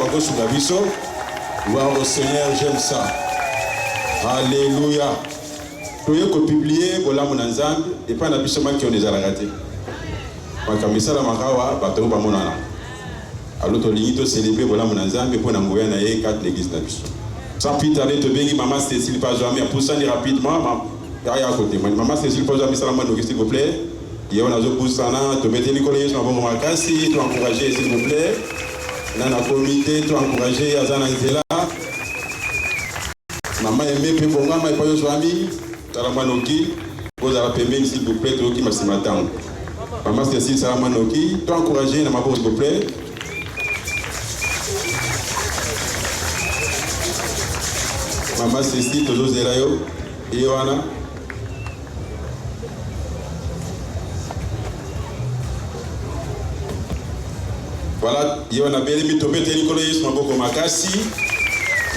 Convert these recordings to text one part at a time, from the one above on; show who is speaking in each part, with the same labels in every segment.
Speaker 1: Bakosu Gabiso. Gloire au Seigneur, j'aime ça. Alléluia. Tout le monde publié, voilà mon ensemble, et pas l'habitude qui ont déjà raté. Ma camisa la makawa, bateau pas mon ana. Alors tu lis, tu célébrer, voilà mon ensemble, et pour n'envoyer un aïe 4 l'église d'habitude. Sans plus tarder, tu bénis maman Cécile pas jamais, pour ça rapidement, à côté. Maman Cécile pas jamais, ça s'il vous plaît. Il y a un autre poussana, tu mettez les collèges, tu vas voir Makassi, tu encourager s'il vous plaît. Dans la comité, tu encourager Azana Zela. Maman aimé pour moi, mais pas yo ami. Salamanoki, vous allez payer s'il vous plaît, tout qui m'a si matin. Maman Cécile Salamanoki, tu encourager dans ma bourse s'il vous plaît. Maman Cécile, toujours Zelayo, et Yohana. Voilà, Yohana Belimi Topé Télécoloïs, Maboko Makassi.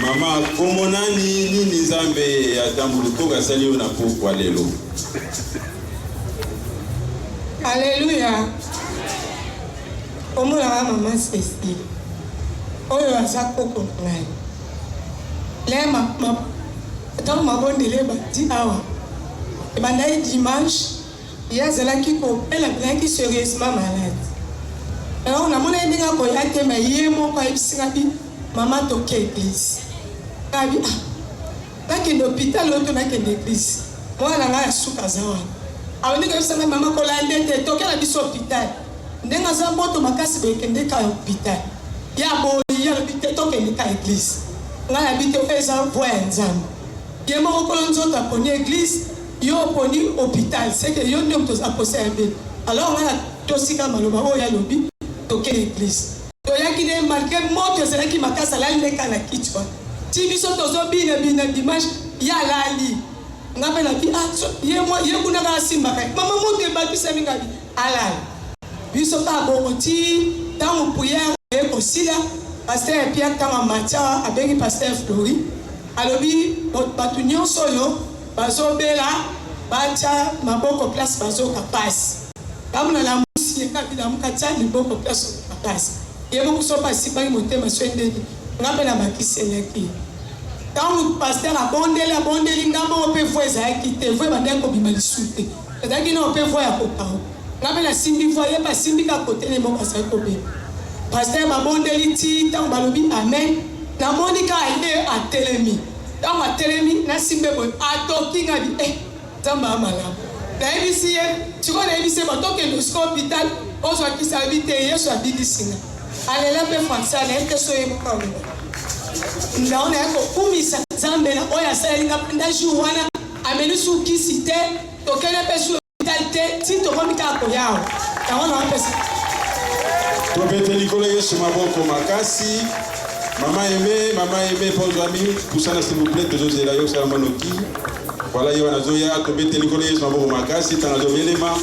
Speaker 1: Maman, comment ni Nizambe à Tambuluko Gassali ou Napo Walelo.
Speaker 2: Alléluia. Comment la maman Cécile? Oyo azako konai. Là dans ma bonne délai bâti awa. Et bandai dimanche, il y a cela qui compte la blague qui sérieusement malade. Alors on a mon aîné à Koyate, mais il y a mon père qui maman toque église. Kabi ah. Là qu'il est l'hôpital, l'autre n'a qu'une église. Moi là là je suis casé. Alors on dit que ça maman Kolande toque la bis hôpital. N'enga ça moto makasi bekende ka hôpital. Ya bo ya l'hôpital toque ni ka église. Nga habite eza voix nzambe. Yemo kolonzo ta poni église, yo poni hôpital. C'est que yo ndom to aposé abe. Alors on a tosika maloba o ya lobi toque église. To ya ki ne marqué moto c'est là qui makasa la leka na kichwa. Ti biso tozo bina dimanche ya lali. Ngabe na bi ye kuna ka simba kai. Mama moto e ba bisa minga bi alal. Biso ta bo ti tamu prière e kosila. Pasteur Pierre Kama Macha avec Pasteur Flori. Alobi batunyo soyo bazo bela bacha maboko place bazo kapasi. Kamuna la musi kabila mukacha liboko place kapasi. Yebo kusopa sipa motema swende ngapela bakiseleki. Quand pasteur abondeli ngamo pe voix za kite voix bandeko bimalisuté. C'est-à-dire non pe voix ya kokao. Ngapela simbi voix yeba simbi ka côté ne mo pasteur kobe. Pasteur babondeli ti tant balobi amen. Na monika ide a telemi. Dans ma telemi na simbe boy atoki ngabi tamba malamu. Na ebisi tu connais ebisi batoke no hôpital ozo akisa habite yeso abidi singa. Alela pe français na ete soye mukalo. Ndaona yako kumisa zambe na oya salinga ndaji wana ameni suki site tokele pe su hôpital te ti to komika ko yao. Tawana wapesa.
Speaker 1: Topete Nicolas Yesu Maboko Makassi. Maman aimée, pour amis, pour ça s'il vous plaît, toujours Zelayo Salamanoki. Voilà, Yohana Zoya, Topete Nicolas Yesu Maboko Makassi, Tanazo Velema.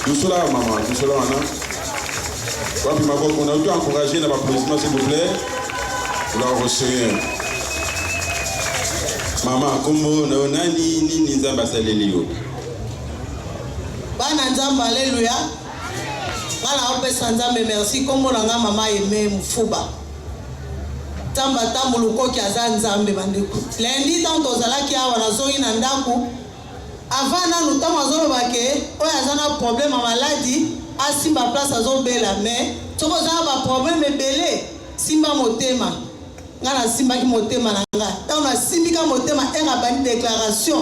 Speaker 1: Tout cela, maman, tout cela, on a. Puis Maboko, on a tout encouragé dans l'applaudissement, s'il vous plaît. Gloire au Seigneur. Maman, comment on a ni Nzamba Salelio.
Speaker 3: Bana Nzamba, alléluia. Ngala opesa Nzambe merci kombo na nga mama aimé Mufuba. Tamba tambuluko ki aza Nzambe bandeko. Lundi tant tozalaki awa nazongi na ndaku. Avant nanu tamo azoloba ke oyo aza na problème ya maladie asimba place azobela mais toko za ba problème ebele simba motema. Ngala simbaki motema na nga. Tant na simbika motema era bani déclaration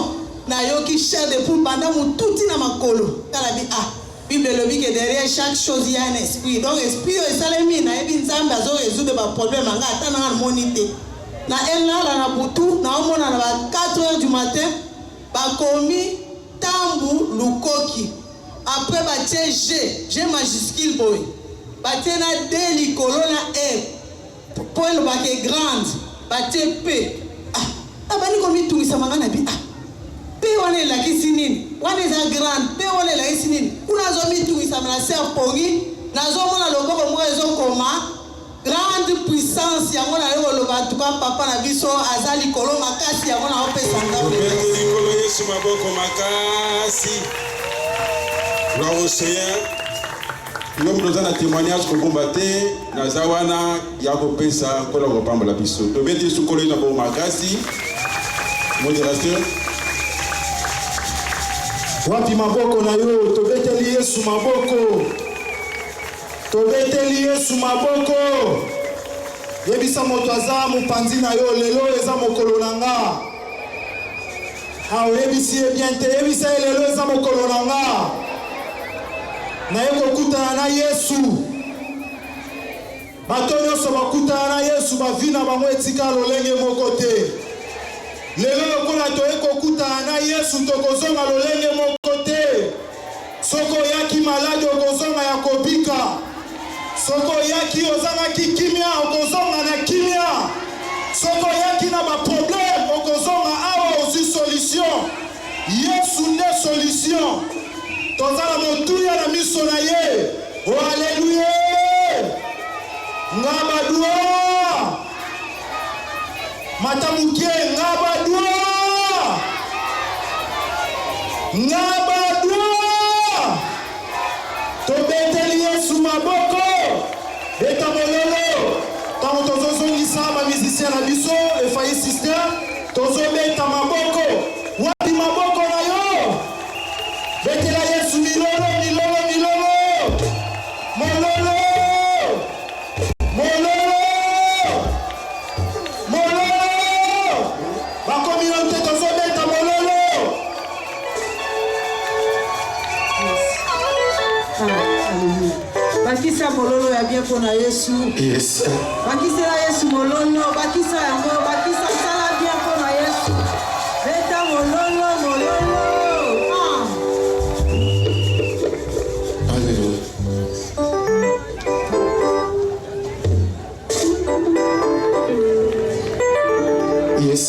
Speaker 3: na yoki cher de poule pendant mututi na makolo. Kala bi Bible le dit que derrière chaque chose il y a un esprit. Donc esprit est salemi na ebi nzambe azo résoudre ba problème anga atana na monité. Na elala na butu na omona na ba 4h du matin ba komi tambu lukoki. Après ba tie G majuscule boy. Ba tie na D likolo na E. Paul ba ke grande, ba tie P. Abani komi tungisa mangana bi P wane la kisinini. Wane za grande P wane la kisinini. Kuna zomi tungisa na ser pongi na zomo na loboko mo ezo koma grande puissance ya mona yo loba tuka papa na biso azali kolo makasi ya mona opesa ngabo.
Speaker 1: Nikolo Yesu Maboko Makassi. Gloire au Seigneur. Yo mdoza na témoignage ko bombate na zawana ya ko pesa ko la ko pambola biso. To beti sukolo na bo makasi. Modérateur.
Speaker 4: Wapi maboko na yo, to beteli Yesu maboko. To beteli Yesu maboko. Yebisa moto aza mopanzi na yo lelo eza mokolo na nga. Ha oyebisi bien te yebisa lelo eza mokolo na nga. Na yeko kutana na Yesu. Bato nyonso bakutana na Yesu bavina bango etika lolenge moko te. Lelo lokola toyeko kutana na Yesu tokozonga lolenge moko te. Soko yaki malade okozonga ya kobika. Soko yaki ozangaki kimia okozonga na kimia. Soko yaki na ba problème okozonga awa ozi solution. Yesu ne solution. Tozala motuya na miso na ye. Oh alléluia. Ngabadua. Matamukie ngabadua. Ngabadua. Tobeteli Yesu maboko. Beta mololo. Tango tozozongisa ba musicien na biso e fayi system. Tozobeta maboko. Wapi maboko na yo? Betela Yesu milolo, milolo, milolo. Mololo. Mololo. Mololo. Bakomi nante tozobeta mololo.
Speaker 3: Bakisa mololo ya bien pona Yesu.
Speaker 4: Yes.
Speaker 3: Bakisa Yesu mololo, bakisa yango, bakisa sala bien pona Yesu. Beta mololo, mololo.
Speaker 4: Alléluia. Yes.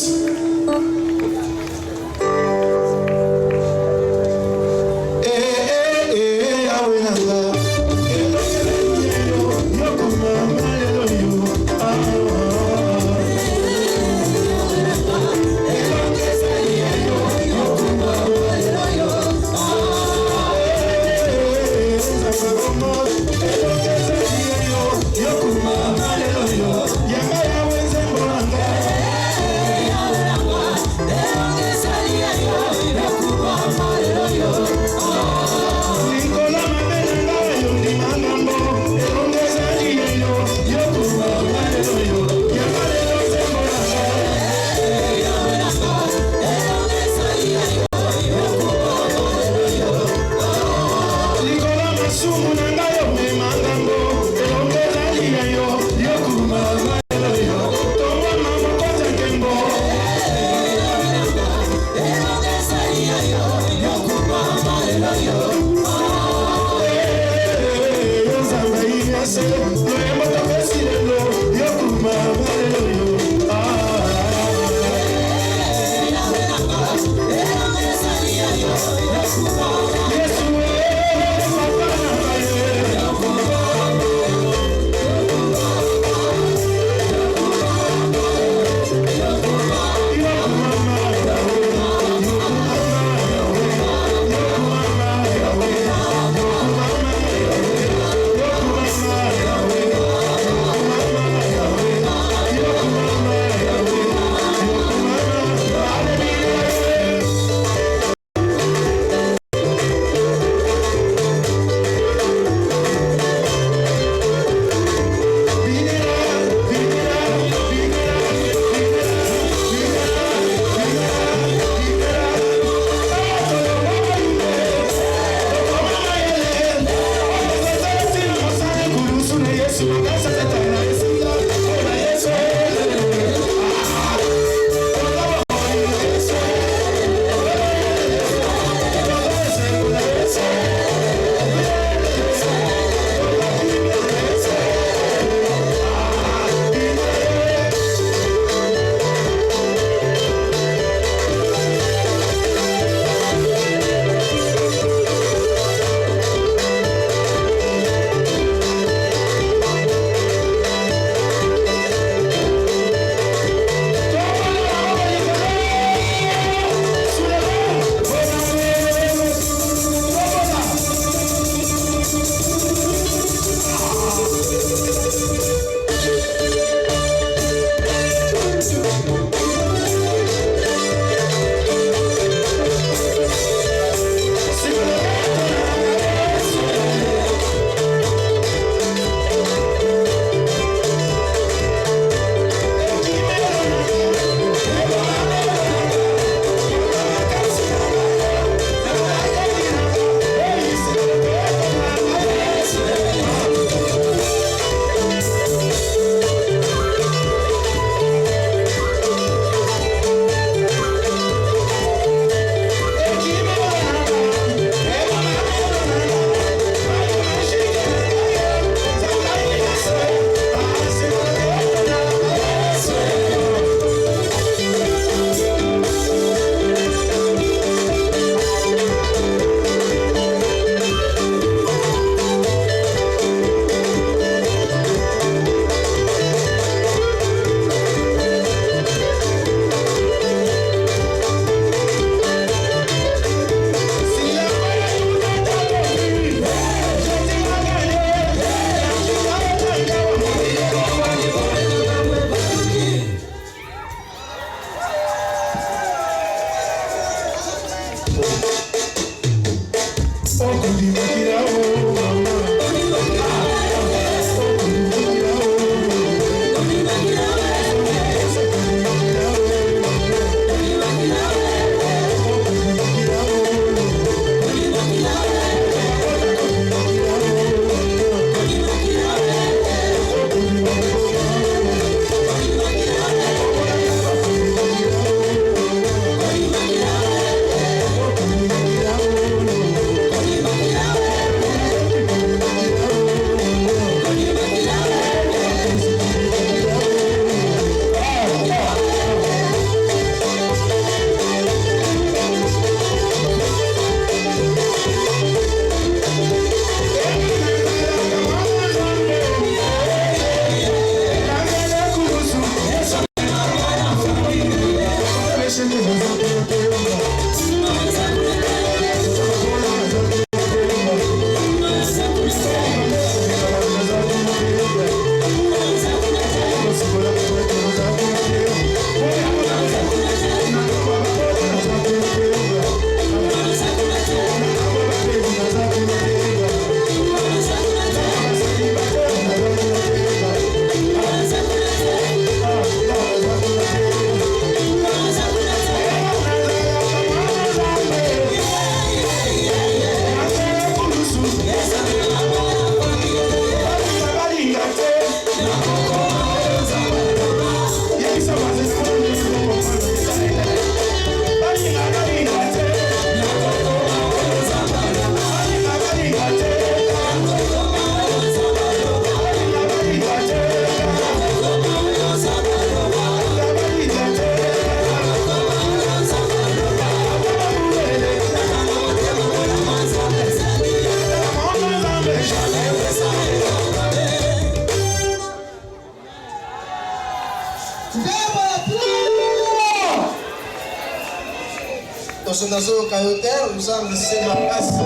Speaker 5: Nazo kayoter usang nasema kasi.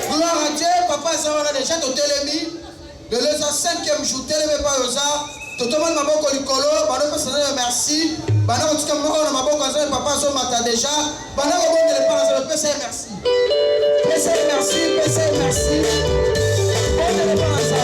Speaker 5: Gloire à Dieu, papa ça va déjà to telemi. De le 5e jour telemi pa yoza. To tomon maboko likolo, bano pesa na merci. Bana ko tika moko na maboko za papa so mata déjà. Bana ko bondele pa za pesa merci. Pesa merci, pesa merci. Bondele pa za.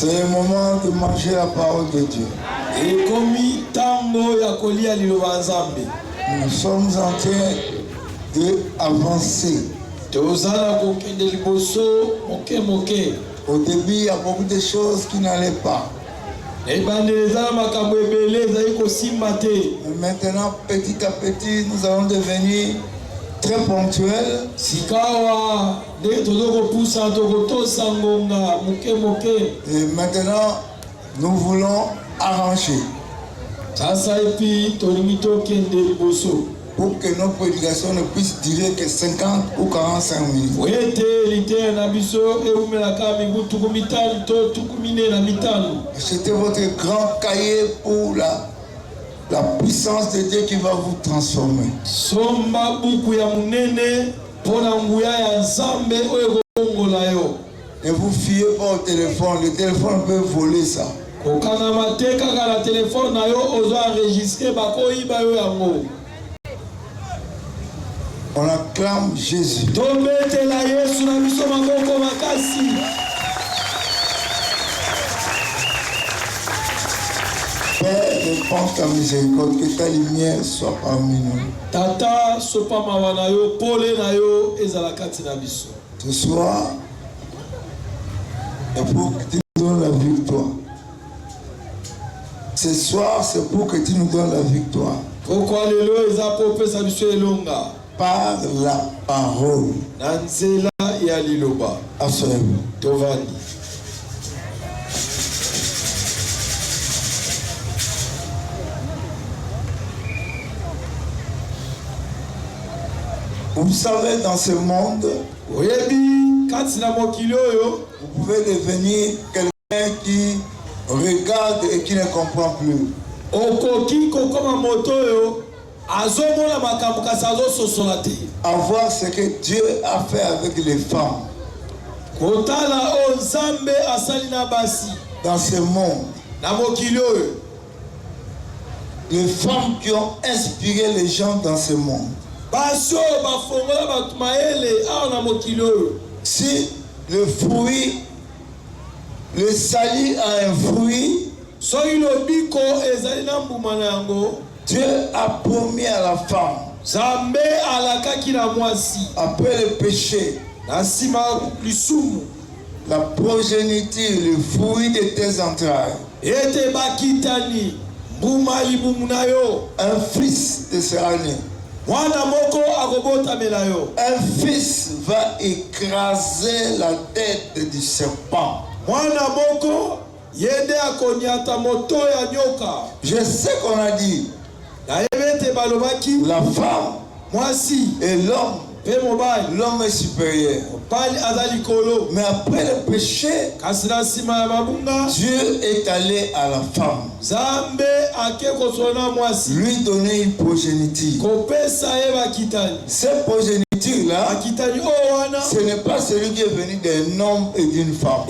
Speaker 6: C'est le moment de manger la parole de Dieu. Nous sommes en train d'avancer. Au début, il y a beaucoup de choses qui n'allaient pas. Mais maintenant, petit à petit, nous allons devenir très ponctuels. Et maintenant, nous voulons arranger pour que nos prédications ne puissent durer que 50 ou 45 minutes. Achetez votre grand cahier pour la puissance de Dieu qui va vous transformer. Ne vous fiez pas au téléphone. Le téléphone peut voler ça. On acclame Jésus. Père, réponds ta miséricorde, que ta lumière soit parmi nous. Ce soir, c'est pour que tu nous donnes la victoire. Ce soir, c'est pour que tu nous donnes la victoire. Par la parole. Absolument. Vous savez, dans ce monde, vous pouvez devenir quelqu'un qui regarde et qui ne comprend plus. Avoir ce que Dieu a fait avec les femmes. Dans ce monde, les femmes qui ont inspiré les gens dans ce monde. Si le fruit, le sali a un fruit, Dieu a promis à la femme, après le péché, la progéniture, le fruit de tes entrailles, un fils te sera né. Un fils va écraser la tête du serpent. Je sais qu'on a dit la femme et l'homme. L'homme est supérieur. Mais après le péché, Dieu est allé à la femme, lui donner une progéniture. Cette progéniture-là, ce n'est pas celui qui est venu d'un homme et d'une femme.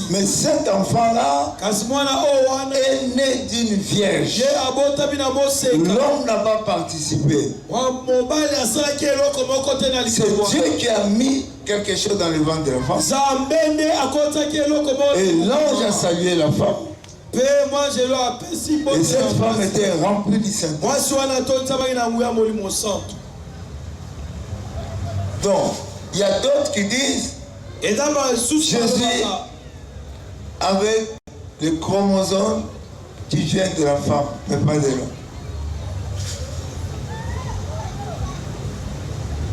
Speaker 6: Mais cet enfant-là est né d'une vierge. L'homme n'a pas participé. C'est Dieu qui a mis quelque chose dans le ventre de la femme. Et l'ange a salué la femme. Et cette femme était remplie du Saint-Esprit. Donc, il y a d'autres qui disent Jésus avec les chromosomes qui viennent de la femme, mais pas de l'homme.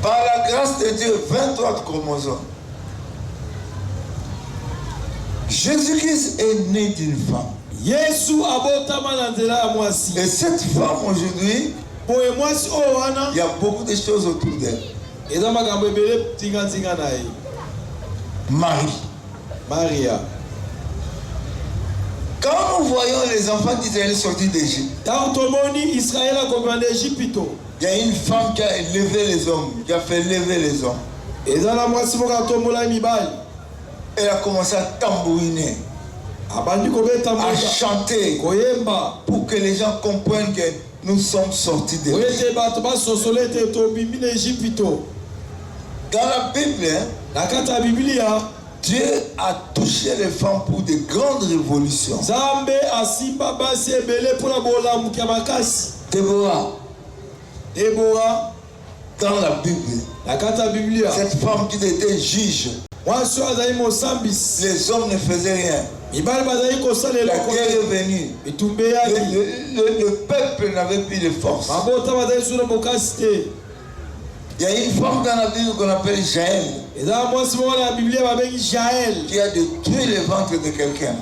Speaker 6: Par la grâce de Dieu, 23 chromosomes. Jésus-Christ est né d'une femme. Et cette femme aujourd'hui, il y a beaucoup de choses autour d'elle. Maria. Quand nous voyons les enfants d'Israël sortis d'Égypte, il y a une femme qui a élevé les hommes, qui a fait lever les hommes. Elle a commencé à tambouriner, à chanter, pour que les gens comprennent que nous sommes sortis d'Égypte. Dans la Bible, Dieu a touché les femmes pour de grandes révolutions. Déborah, dans la Bible, cette femme qui était juge, les hommes ne faisaient rien. La guerre est venue. Le peuple n'avait plus de force. Il y a une femme dans la Bible qu'on appelle Jaël, qui a détruit le ventre de quelqu'un.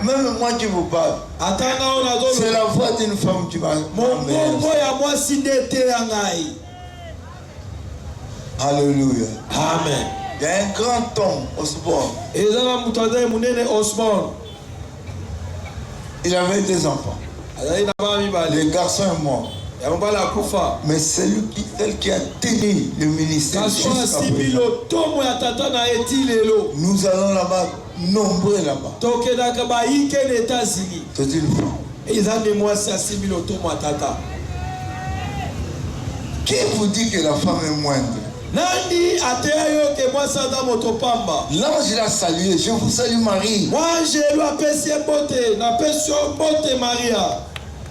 Speaker 6: Même moi qui vous parle, c'est la voix d'une femme qui m'a amené. Alléluia.
Speaker 7: Amen.
Speaker 6: Il y a un grand homme, Osborne. Il avait 2 enfants. Le garçon est mort. Mais celle qui a tenu le ministère jusqu'à présent. Nous allons là-bas, nombreux là-bas. C'est une femme. Qui vous dit que la femme est moindre? L'ange l'a salué. Je vous salue Marie.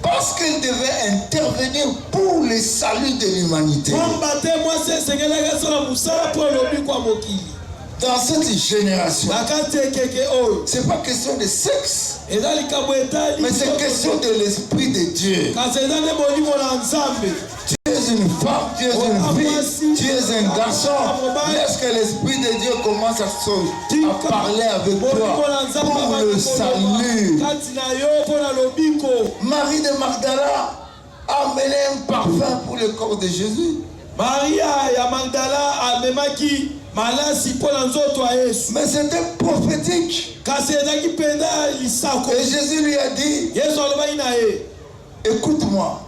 Speaker 6: Parce qu'elle devait intervenir pour le salut de l'humanité. Dans cette génération, c'est pas question de sexe, mais c'est question de l'esprit de Dieu. Tu es une femme, tu es une fille, tu es un garçon. Laisse que l'esprit de Dieu commence à parler avec toi pour le salut. Marie de Magdala a amené un parfum pour le corps de Jésus.
Speaker 7: Maria ya Magdala amemaki malasi pona nzoto ya Yesu.
Speaker 6: Mais c'était prophétique.
Speaker 7: Et
Speaker 6: Jésus lui a dit, écoute-moi.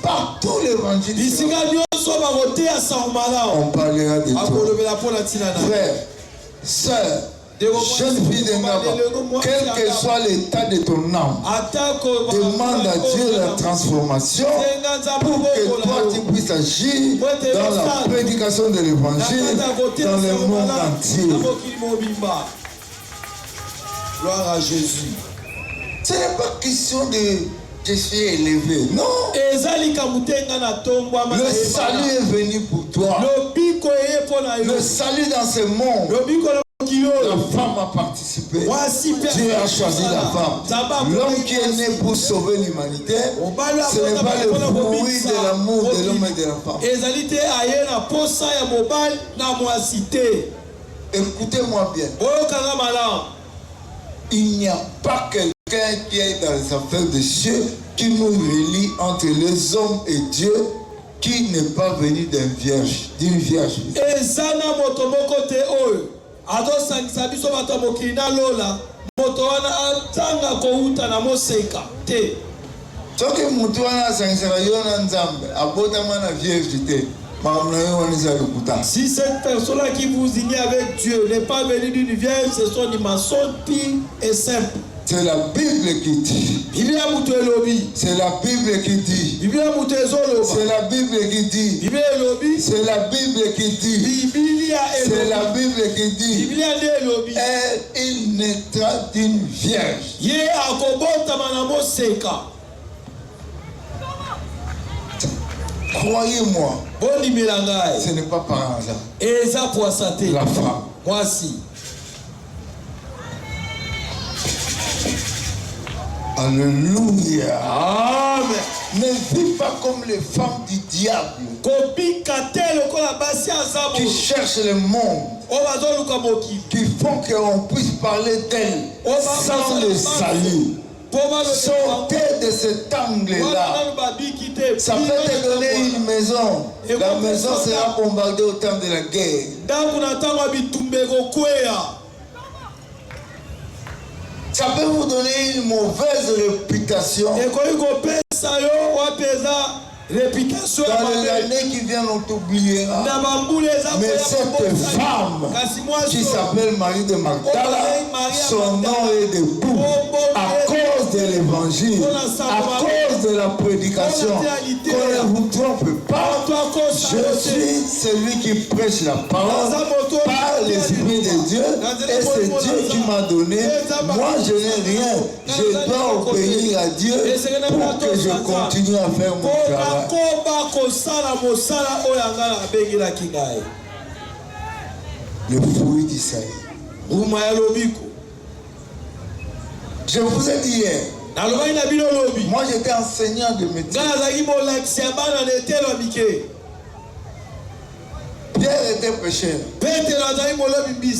Speaker 6: Par tout l'évangile, on parlera de toi. Frère, sœur, jeune fille de Nava, quel que soit l'état de ton âme, demande à Dieu la transformation pour que toi tu puisses agir dans la prédication de l'évangile dans le monde entier.
Speaker 7: Gloire à Jésus.
Speaker 6: Ce n'est pas question de je suis élevé. Non. Le salut est venu pour toi. Le salut dans ce monde. La femme a participé. Dieu a choisi la femme. L'homme qui est né pour sauver l'humanité, ce n'est pas le fruit de l'amour de l'homme et de la femme. Écoutez-moi bien. Il n'y a pas quelqu'un qui est dans les affaires de Dieu qui nous relie entre les hommes et Dieu qui n'est pas venu d'une vierge.
Speaker 7: Si cette personne-là qui vous unit avec Dieu n'est pas venue d'une vierge, ce sont des maçons pires et simples.
Speaker 6: C'est la Bible qui dit. C'est la Bible qui dit. C'est la Bible qui dit. C'est la Bible qui dit. C'est la Bible qui dit. Et il naîtra d'une vierge. Croyez-moi, ce n'est pas par hasard. La femme. Alléluia.
Speaker 7: Amen.
Speaker 6: Ne vis pas comme les femmes du diable qui cherchent le monde, qui font qu'on puisse parler d'elles sans le salut. Sortez de cet angle-là. Ça peut te donner une maison. La maison sera bombardée au temps de la guerre. Ça peut vous donner une mauvaise réputation. Dans les années qui viennent, on t'oubliera. Mais cette femme qui s'appelle Marie de Magdala, son nom est debout à cause de l'évangile, à cause de la prédication. Qu'on ne vous trompe pas, je suis celui qui prêche la parole par l'Esprit de Dieu, et c'est Dieu qui m'a donné. Moi, je n'ai rien. Je dois obéir à Dieu pour que je continue à faire mon travail. Le fruit d'Isaïe. Je vous ai dit hier. Moi, j'étais enseignant de métier. Pierre était pécheur.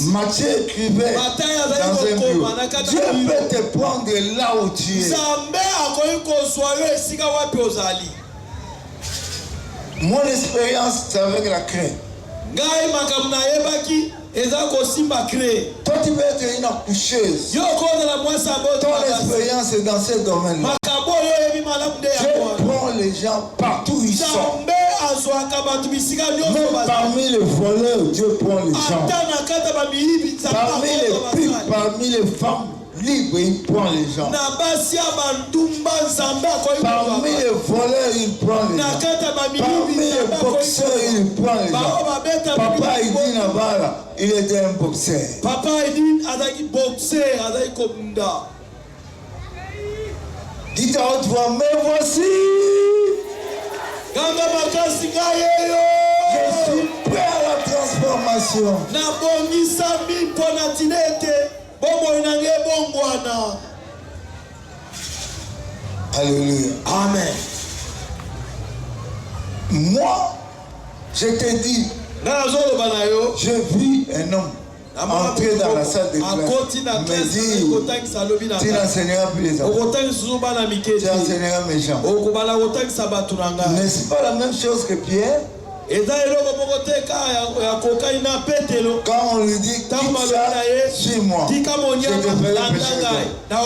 Speaker 6: Matthieu écrivait dans un bureau. Dieu peut te prendre là où tu es. Mon expérience, c'est avec la crainte. Toi, tu peux être une accoucheuse. Ton expérience est dans ce domaine-là. Dieu prend les gens partout où ils sont. Même parmi les voleurs, Dieu prend les gens. Parmi les putes, parmi les femmes libres, il prend les gens. Parmi les voleurs, il prend les gens. Parmi les boxeurs, il prend les gens. Papa Idin Abala, il était un boxeur. Papa Idin Adaki boxeur, Adaki Komunda. Dites à haute voix, mais voici. Je suis prêt à la transformation. Alléluia. Amen. Moi, je te dis, j'ai vu un homme entrer dans la salle de classe, me dire, tu n'enseigneras plus les enfants, tu enseigneras mes gens. N'est-ce pas la même chose que Pierre? Quand on lui dit, quitte ça, suis-moi, je te ferai pécher d'homme.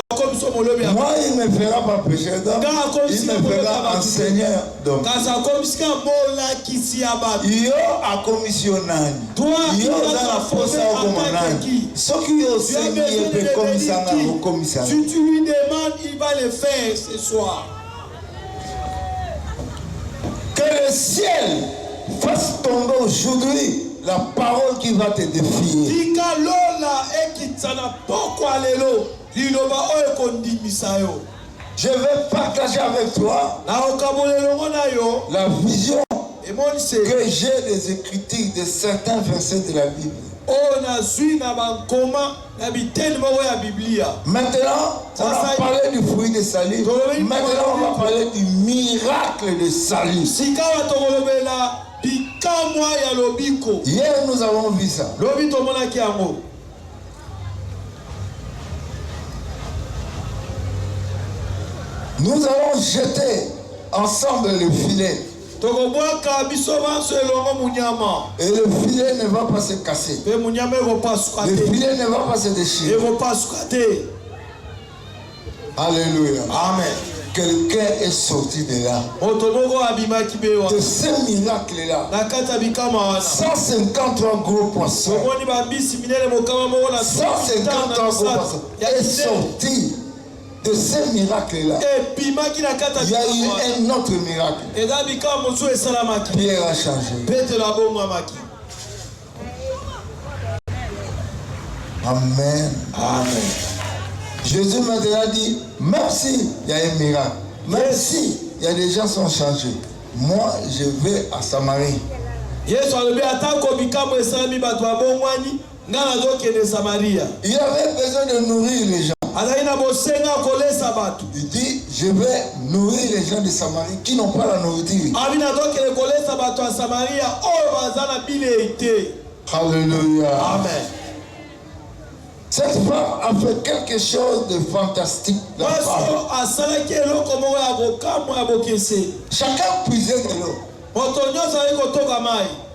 Speaker 6: Moi, il ne me fera pas pécher d'homme, il me fera enseigneur d'homme. Yo a commissionnani. Yo dans la force au commandant. Ce qui est aussi comme ça.
Speaker 7: Si tu lui demandes, il va le faire ce soir.
Speaker 6: Que le ciel fasse tomber aujourd'hui la parole qui va te défier. Je vais partager avec toi la vision que j'ai des écritures de certains versets de la Bible. Maintenant, on a parlé du fruit de salut. Maintenant, on va parler du miracle de salut. Hier, nous avons vu ça. Nous allons jeter ensemble le filet. Et le filet ne va pas se casser. Le filet ne va pas se déchirer. Alléluia. Amen. Quelqu'un est sorti de là. De ce miracle-là. 153 gros poissons. 153 gros poissons est sorti. De ce miracle-là, il y a eu un autre miracle. Pierre a changé. Amen. Amen. Jésus maintenant dit, même s'il y a un miracle, même si il y a des gens qui sont changés, moi je vais à Samarie. Il avait besoin de nourrir les gens. Il dit, je vais nourrir les gens de Samarie qui n'ont pas la nourriture. Alléluia. Amen. Cette femme a fait quelque chose de fantastique. Chacun puisait de l'eau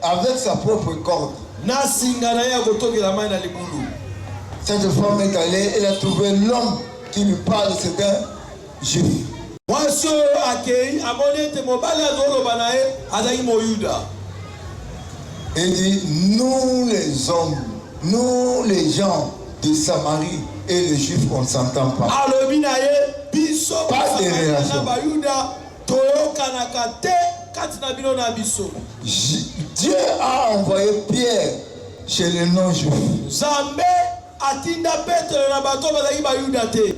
Speaker 6: avec sa propre corde. Cette femme est allée, elle a trouvé l'homme qui lui parle, c'est un juif. Il dit, nous les hommes, nous les gens de Samarie et les juifs, on ne s'entend pas. Pas de relation. Dieu a envoyé Pierre chez les non-juifs.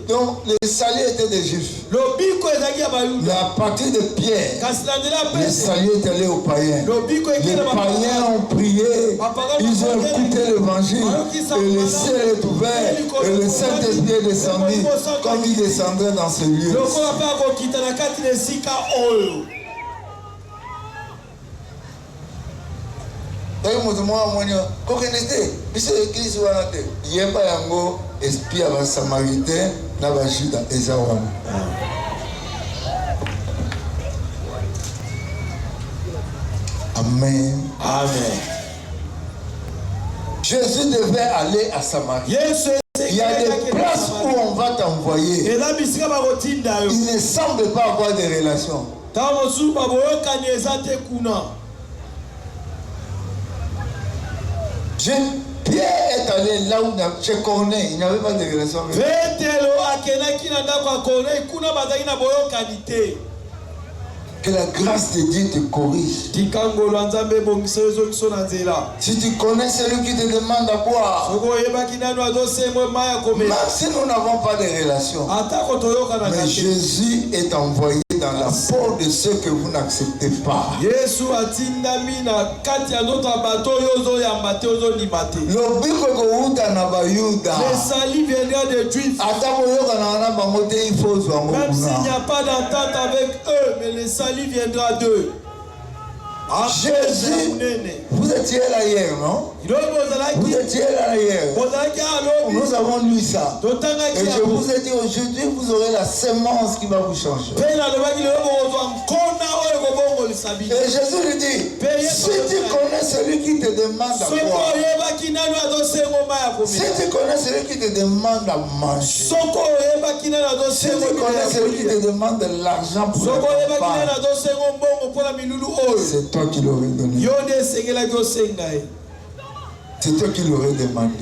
Speaker 6: Donc les saluts étaient des juifs. Mais à partir de Pierre, les saluts étaient allés aux païens. Les païens ont prié, ils ont écouté l'évangile, et le ciel est ouvert, et le Saint-Esprit est descendu comme il descendrait dans ce lieu. Amen.
Speaker 7: Amen.
Speaker 6: Jésus devait aller à Samarie. Il y a des places où on va t'envoyer. Il ne semble pas avoir de relations. Pierre est allé là où chez Corneille, il n'avait pas de relation avec lui. Que la grâce de Dieu te corrige. Si tu connais celui qui te demande à boire, même si nous n'avons pas de relation, mais Jésus est envoyé dans la porte de ceux que vous n'acceptez pas. Le
Speaker 7: salut viendra des Juifs. Même s'il n'y a pas d'entente avec eux, mais le salut viendra d'eux.
Speaker 6: Jésus, vous étiez là hier, non? Vous étiez là hier. Nous avons lu ça. Et je vous ai dit aujourd'hui, vous aurez la sémence qui va vous changer. Et Jésus lui dit, si tu connais celui qui te demande à boire, si tu connais celui qui te demande à manger, si tu connais celui qui te demande de l'argent pour le repas, c'est toi qui l'aurais donné. C'est toi qui l'aurais demandé.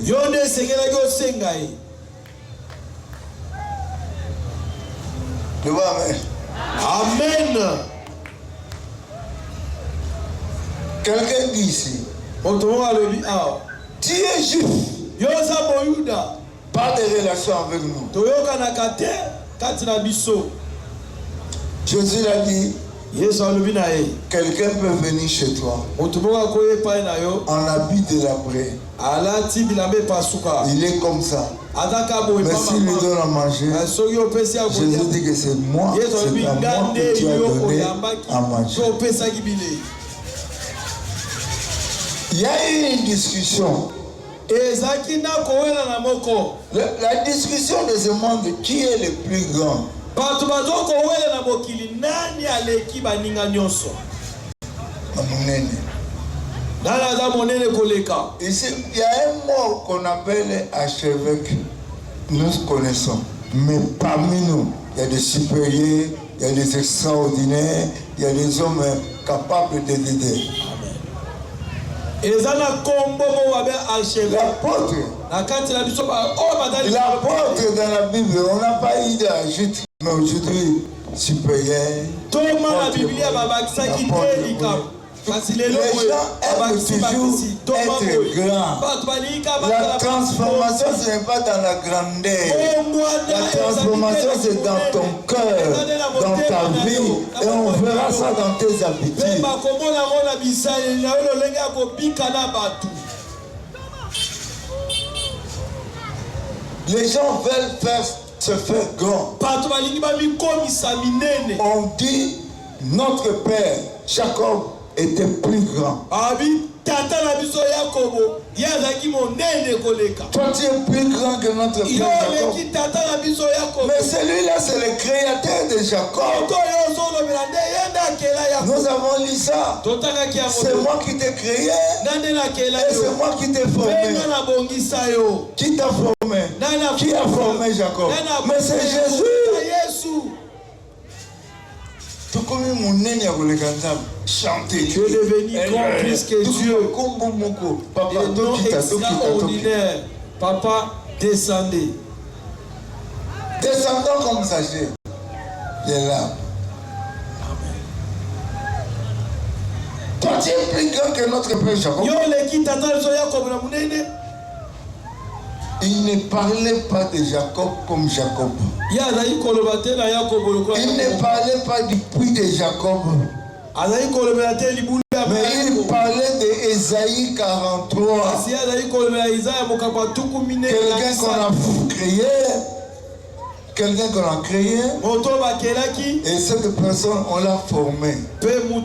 Speaker 6: Le vois, amen.
Speaker 7: Amen.
Speaker 6: Quelqu'un dit ici, tu es juif, pas de relation avec nous. Jésus l'a dit, quelqu'un peut venir chez toi en habit délabré. Il est comme ça. Mais s'il lui donne à manger, Jésus dit que c'est moi, c'est à moi que tu as donné à manger. Il y a eu une discussion. La discussion de ce monde, qui est le plus grand? Ici, il y a un mot qu'on appelle archevêque. Nous connaissons. Mais parmi nous, il y a des supérieurs, il y a des extraordinaires, il y a des hommes capables de l'aider. L'apôtre dans la Bible, on n'a pas eu d'ajout, mais aujourd'hui, supérieur. Les gens aiment toujours être grands. La transformation, ce n'est pas dans la grandeur. La transformation, c'est dans ton cœur, dans ta vie. Et on verra ça dans tes habitudes. Les gens veulent se faire grand. On dit, notre père, Jacob, était plus grand. Toi tu es plus grand que notre père Jacob. Mais celui-là c'est le créateur de Jacob. Nous avons lu ça. C'est moi qui t'ai créé et c'est moi qui t'ai formé. Qui t'a formé? Qui a formé Jacob? Mais c'est Jésus. Chanter.
Speaker 7: Tu es devenu complice que Dieu. Et non extraordinaire. Papa, descendez.
Speaker 6: Descendons comme ça, il est là. est plus grand que notre père Jacob. Il ne parlait pas de Jacob comme Jacob. Il ne parlait pas du puits de Jacob. Mais il parlait d'Ésaïe 43. Quelqu'un qu'on a créé. Quelqu'un qu'on a créé. Et cette personne, on l'a formé.
Speaker 7: Celui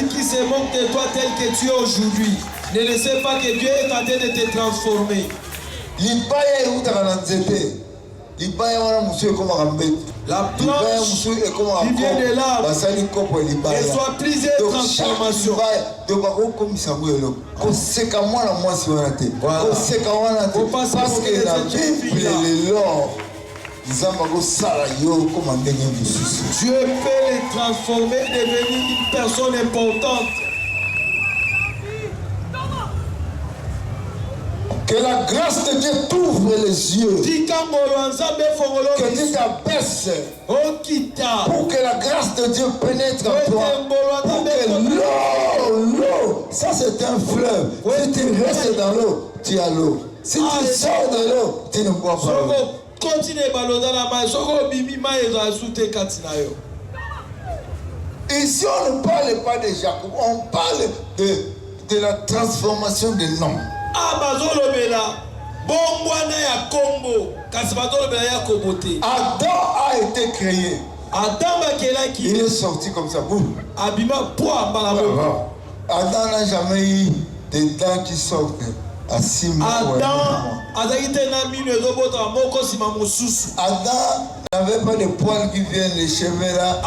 Speaker 7: qui se moque de toi tel que tu es aujourd'hui, ne laissez pas que Dieu est en train de te transformer. La planche qui vient de l'arbre reçoit plusieurs transformations. Parce que la Bible est l'or. Dieu peut les transformer et devenir une personne importante.
Speaker 6: Que la grâce de Dieu t'ouvre les yeux. Que Dieu t'abaisse. Pour que la grâce de Dieu pénètre en toi. Pour que l'eau, ça c'est un fleuve. Si tu restes dans l'eau, tu as l'eau. Si tu sors de l'eau, tu ne bois pas l'eau. Ici on ne parle pas de Jacob, on parle de la transformation de l'homme. Adam a été créé. Il est sorti comme ça. Adam n'a jamais eu des dents qui sortent à 6 mois. Adam n'avait pas de poils qui viennent, les cheveux là.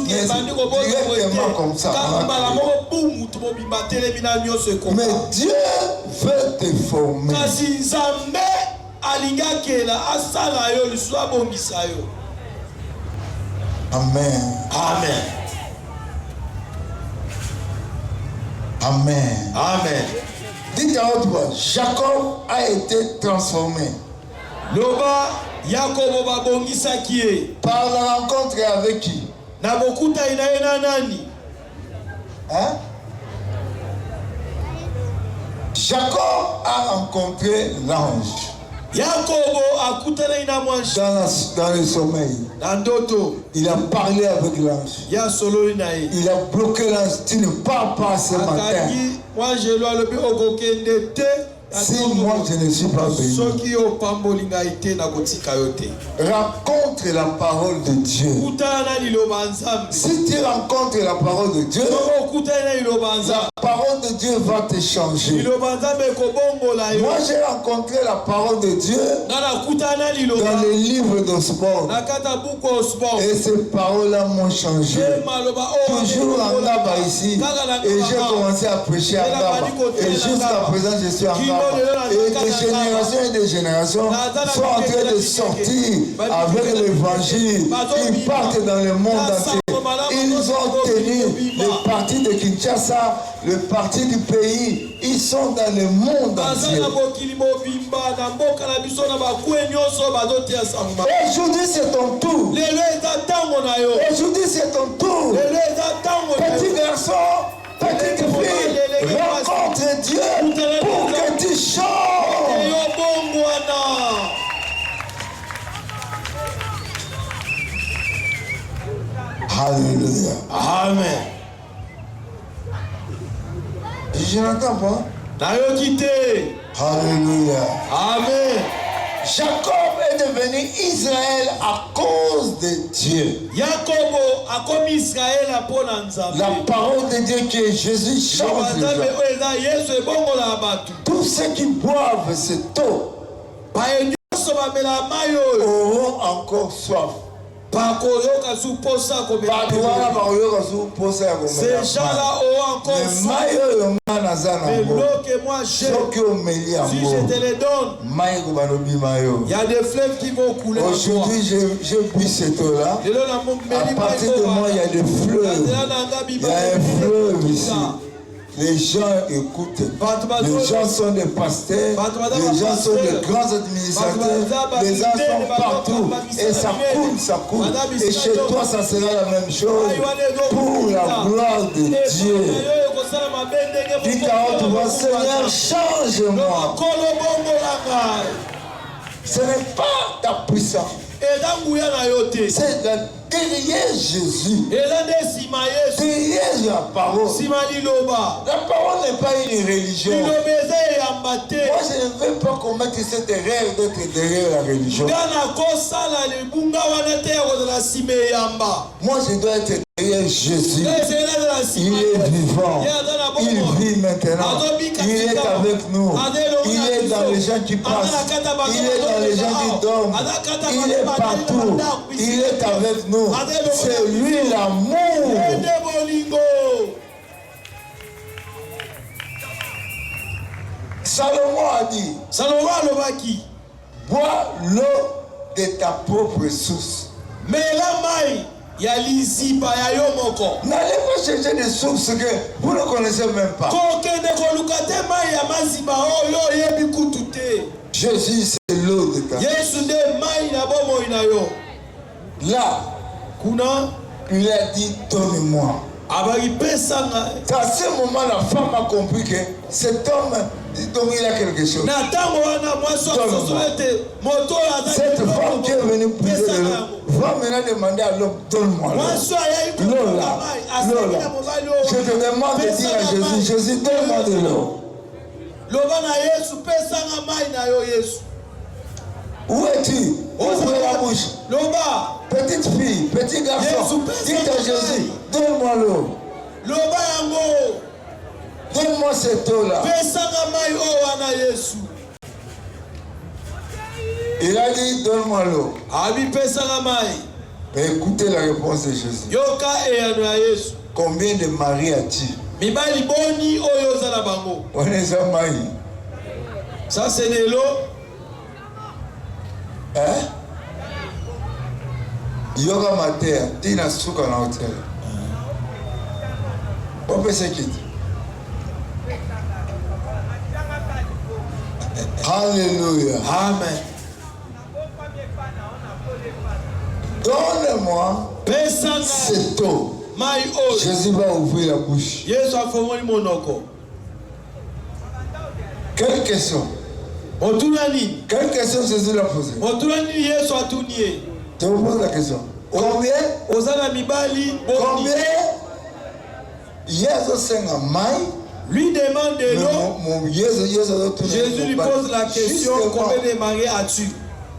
Speaker 6: Directement comme ça. Mais Dieu veut te former. Amen.
Speaker 7: Amen.
Speaker 6: Amen.
Speaker 7: Amen.
Speaker 6: Dites à haute voix, Jacob a été transformé. Par la rencontre avec qui? Hein? Jacob a rencontré l'ange. Dans le sommeil. Il a parlé avec l'ange. Il a bloqué l'ange. Tu ne parles pas ce matin. Si moi je ne suis pas béni, rencontre la parole de Dieu. Si tu rencontres la parole de Dieu, la parole de Dieu va te changer. Moi j'ai rencontré la parole de Dieu dans les livres de sport. Et ces paroles-là m'ont changé. Toujours en Ngaba ici. Et j'ai commencé à prêcher en Ngaba. Et jusqu'à présent je suis en Ngaba. Et des générations et des générations sont en train de sortir avec l'évangile. Ils partent dans le monde entier. Ils ont tenu le parti de Kinshasa, le parti du pays. Ils sont dans le monde entier. Aujourd'hui c'est ton tour. Aujourd'hui c'est ton tour. Petit garçon, petite fille, rencontre Dieu pour que tu changes. Alléluia.
Speaker 7: Amen.
Speaker 6: Je n'entends pas. Alléluia.
Speaker 7: Amen.
Speaker 6: Jacob est devenu Israël à cause de Dieu. La parole de Dieu qui est Jésus change les gens. Tous ceux qui boivent cette eau auront encore soif.
Speaker 7: Ces gens-là auront encore soif. Si je te les donne, il y a des fleuves qui vont couler.
Speaker 6: Aujourd'hui, je bu cette eau-là. À partir de moi, il y a des fleuves. Il y a un fleuve ici. Les gens écoutent. Les gens sont des pasteurs. Les gens sont des grands administrateurs. Les gens sont partout. Et ça coule, ça coule. Et chez toi, ça sera la même chose. Pour la gloire de Dieu. Dis à haute voix, Seigneur, change-moi. Ce n'est pas ta puissance. C'est derrière Jésus. Derrière la parole. La parole n'est pas une religion. Moi, je ne veux pas commettre cette erreur d'être derrière la religion. Moi, je dois être derrière Jésus. Il est vivant. Il vit maintenant. Il est avec nous. Il est dans les gens qui passent. Il est dans les gens qui dorment. Il est partout. Il est avec nous. C'est lui l'amour. Salomon a dit, bois l'eau de ta propre source.
Speaker 7: Mais la maille, il y a l'iziba, il y a yomoko.
Speaker 6: N'allez pas chercher des sources que vous ne connaissez même pas. Jésus, c'est l'eau de ta source. Là, il a dit, donne-moi. C'est à ce moment la femme a compris que cet homme, donc il a quelque chose. Cette femme qui est venue puiser de l'eau va maintenant demander à l'homme, donne-moi l'eau. L'eau là, l'eau là. Je te demande de dire à Jésus, Jésus, donne-moi de l'eau. Où es-tu? Ouvre la bouche. Petite fille, petit garçon, dis à Jésus, donne-moi l'eau. Donne-moi cette eau-là. Il a dit, donne-moi l'eau. Mais écoutez la réponse de Jésus. Combien de maris as-tu? On est ça, maï.
Speaker 7: Ça, c'est de l'eau.
Speaker 6: Hein? Yoga mater, tina suka na hotel. On peut se quitter. Alléluia.
Speaker 7: Amen.
Speaker 6: Donne-moi cette eau. Jésus va ouvrir la bouche. Quelle question? Quelle question Jésus l'a posée? Je vous pose la question. Combien? Combien?
Speaker 7: Lui demande de l'eau. Jésus lui pose la question, combien de maris as-tu?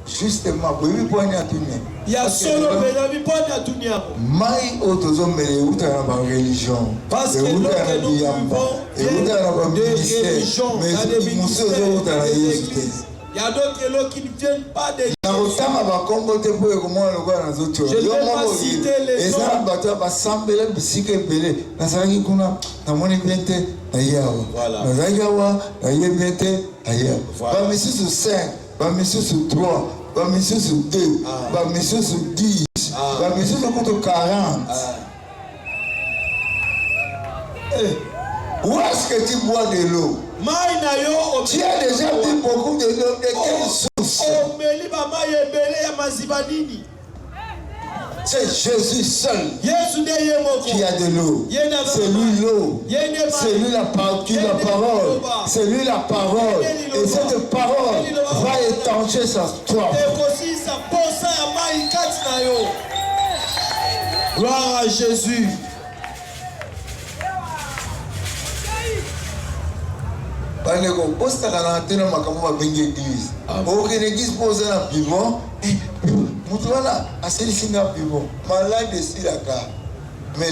Speaker 6: Justement,
Speaker 7: il y a solo
Speaker 6: mai otozomele uta na ba religion.
Speaker 7: Parce que l'eau que nous buvons vient de religion. Il y a d'autres lots qui ne viennent pas de Jésus. Je ne vais pas citer les noms.
Speaker 6: Bamisusu 3, Bamisusu 2, Bamisusu 10, Bamisusu 40. Où est-ce que tu bois de l'eau? Tu as déjà bu beaucoup de l'eau. De quelle source? C'est Jésus seul qui a de l'eau. C'est lui l'eau. C'est lui la parole. C'est lui la parole. Et cette parole va étancher sa soif.
Speaker 7: Gloire à Jésus.
Speaker 6: Mais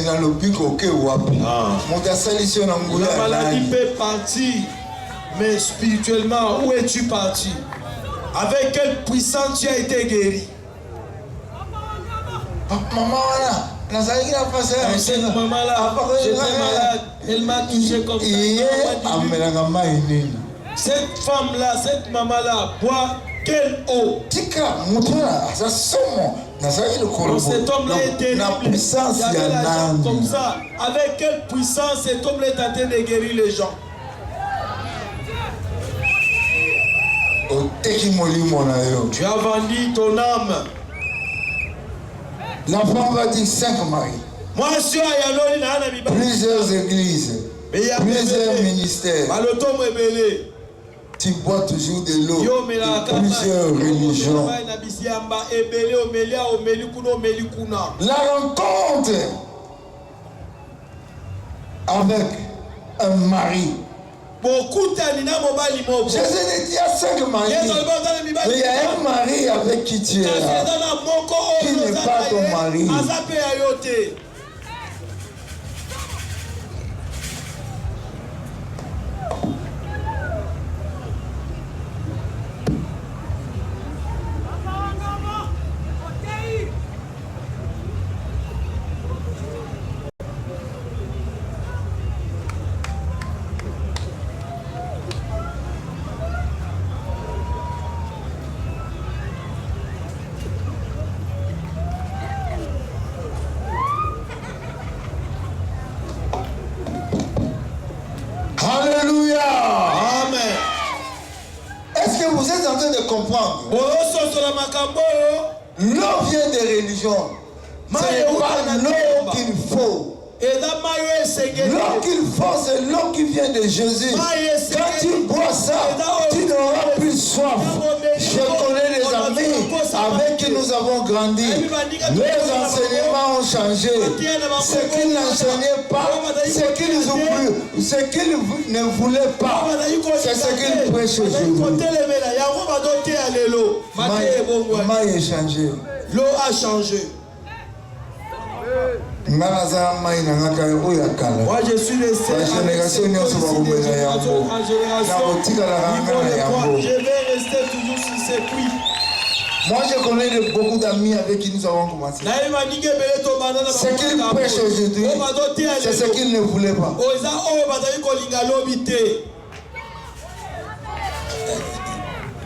Speaker 6: dans le but
Speaker 7: la maladie peut partir, mais spirituellement, où es-tu parti? Avec quelle puissance tu as été guéri? Cette maman-là, j'étais malade, elle m'a touché comme ça. Cette femme-là, cette maman-là, boit quelle eau? Donc cet homme-là est terrible. Il y avait la jambe comme ça. Avec quelle puissance cet homme-là est en train de guérir les gens? Tu as vendu ton âme.
Speaker 6: L'enfant va dire 5 maris. Plusieurs églises. Plusieurs ministères. Tu bois toujours de l'eau de plusieurs religions. La rencontre avec un mari. Jésus dit il y a 5 maris. Mais il y a un mari avec qui tu es là, qui n'est pas ton mari. Alléluia.
Speaker 7: Amen.
Speaker 6: Est-ce que vous êtes en train de comprendre? L'eau vient des religions. Ce n'est pas l'eau qu'il faut. L'eau qu'il faut, c'est l'eau qui vient de Jésus. Quand tu bois ça, tu n'auras plus soif. Je connais les amis avec qui nous avons grandi. Les enseignements ont changé. Ce qu'ils n'enseignaient pas, ce qu'ils ne voulaient pas, c'est ce qu'ils prêchent aujourd'hui. Maï est changé.
Speaker 7: L'eau a changé.
Speaker 6: Moi je suis le seul. Je vais rester
Speaker 7: toujours sur ces puits.
Speaker 6: Moi je connais beaucoup d'amis avec qui nous avons commencé. Ce qu'ils prêchent aujourd'hui, c'est ce qu'ils ne voulaient pas.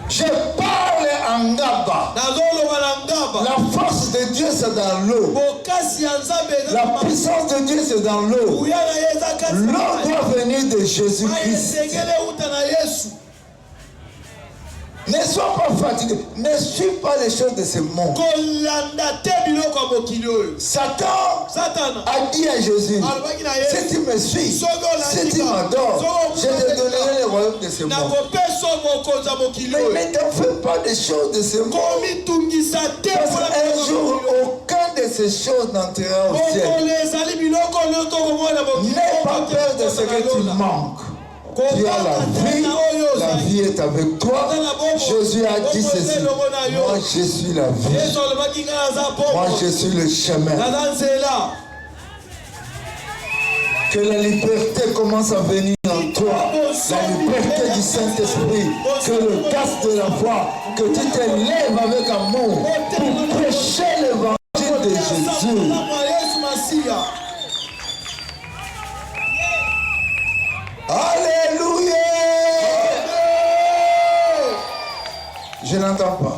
Speaker 6: Je parle en Ngaba. La force de Dieu c'est dans l'eau. La puissance de Dieu c'est dans l'eau. L'eau doit venir de Jésus-Christ. Ne sois pas fatigué. Ne suis pas les choses de ce monde. Satan a dit à Jésus, si tu me suis, si tu m'adores, je te donnerai le royaume de ce monde. Mais ne fais pas des choses de ce monde. Parce qu'un jour, aucun de ces choses n'entrera au ciel. N'aie pas peur de ce que tu manques. Tu as la vie est avec toi. Jésus a dit ceci, moi je suis la vie, moi je suis le chemin. Que la liberté commence à venir en toi, la liberté du Saint-Esprit, que le gaz de la foi, que tu te lèves avec amour pour prêcher l'évangile de Jésus. Alléluia. Je n'entends pas.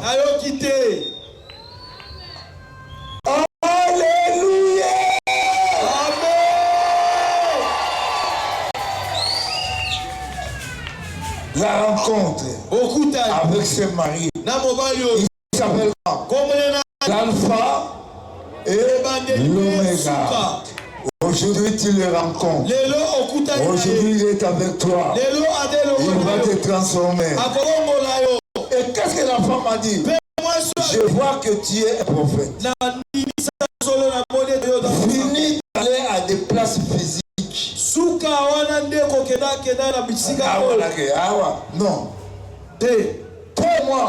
Speaker 7: Alléluia.
Speaker 6: La rencontre avec ce mari, il s'appelle l'alpha et l'oméga. Aujourd'hui tu le rencontres. Aujourd'hui il est avec toi. Il va te transformer. Et qu'est-ce que la femme a dit? Je vois que tu es un prophète. Fini d'aller à des places physiques. Non. Toi et moi,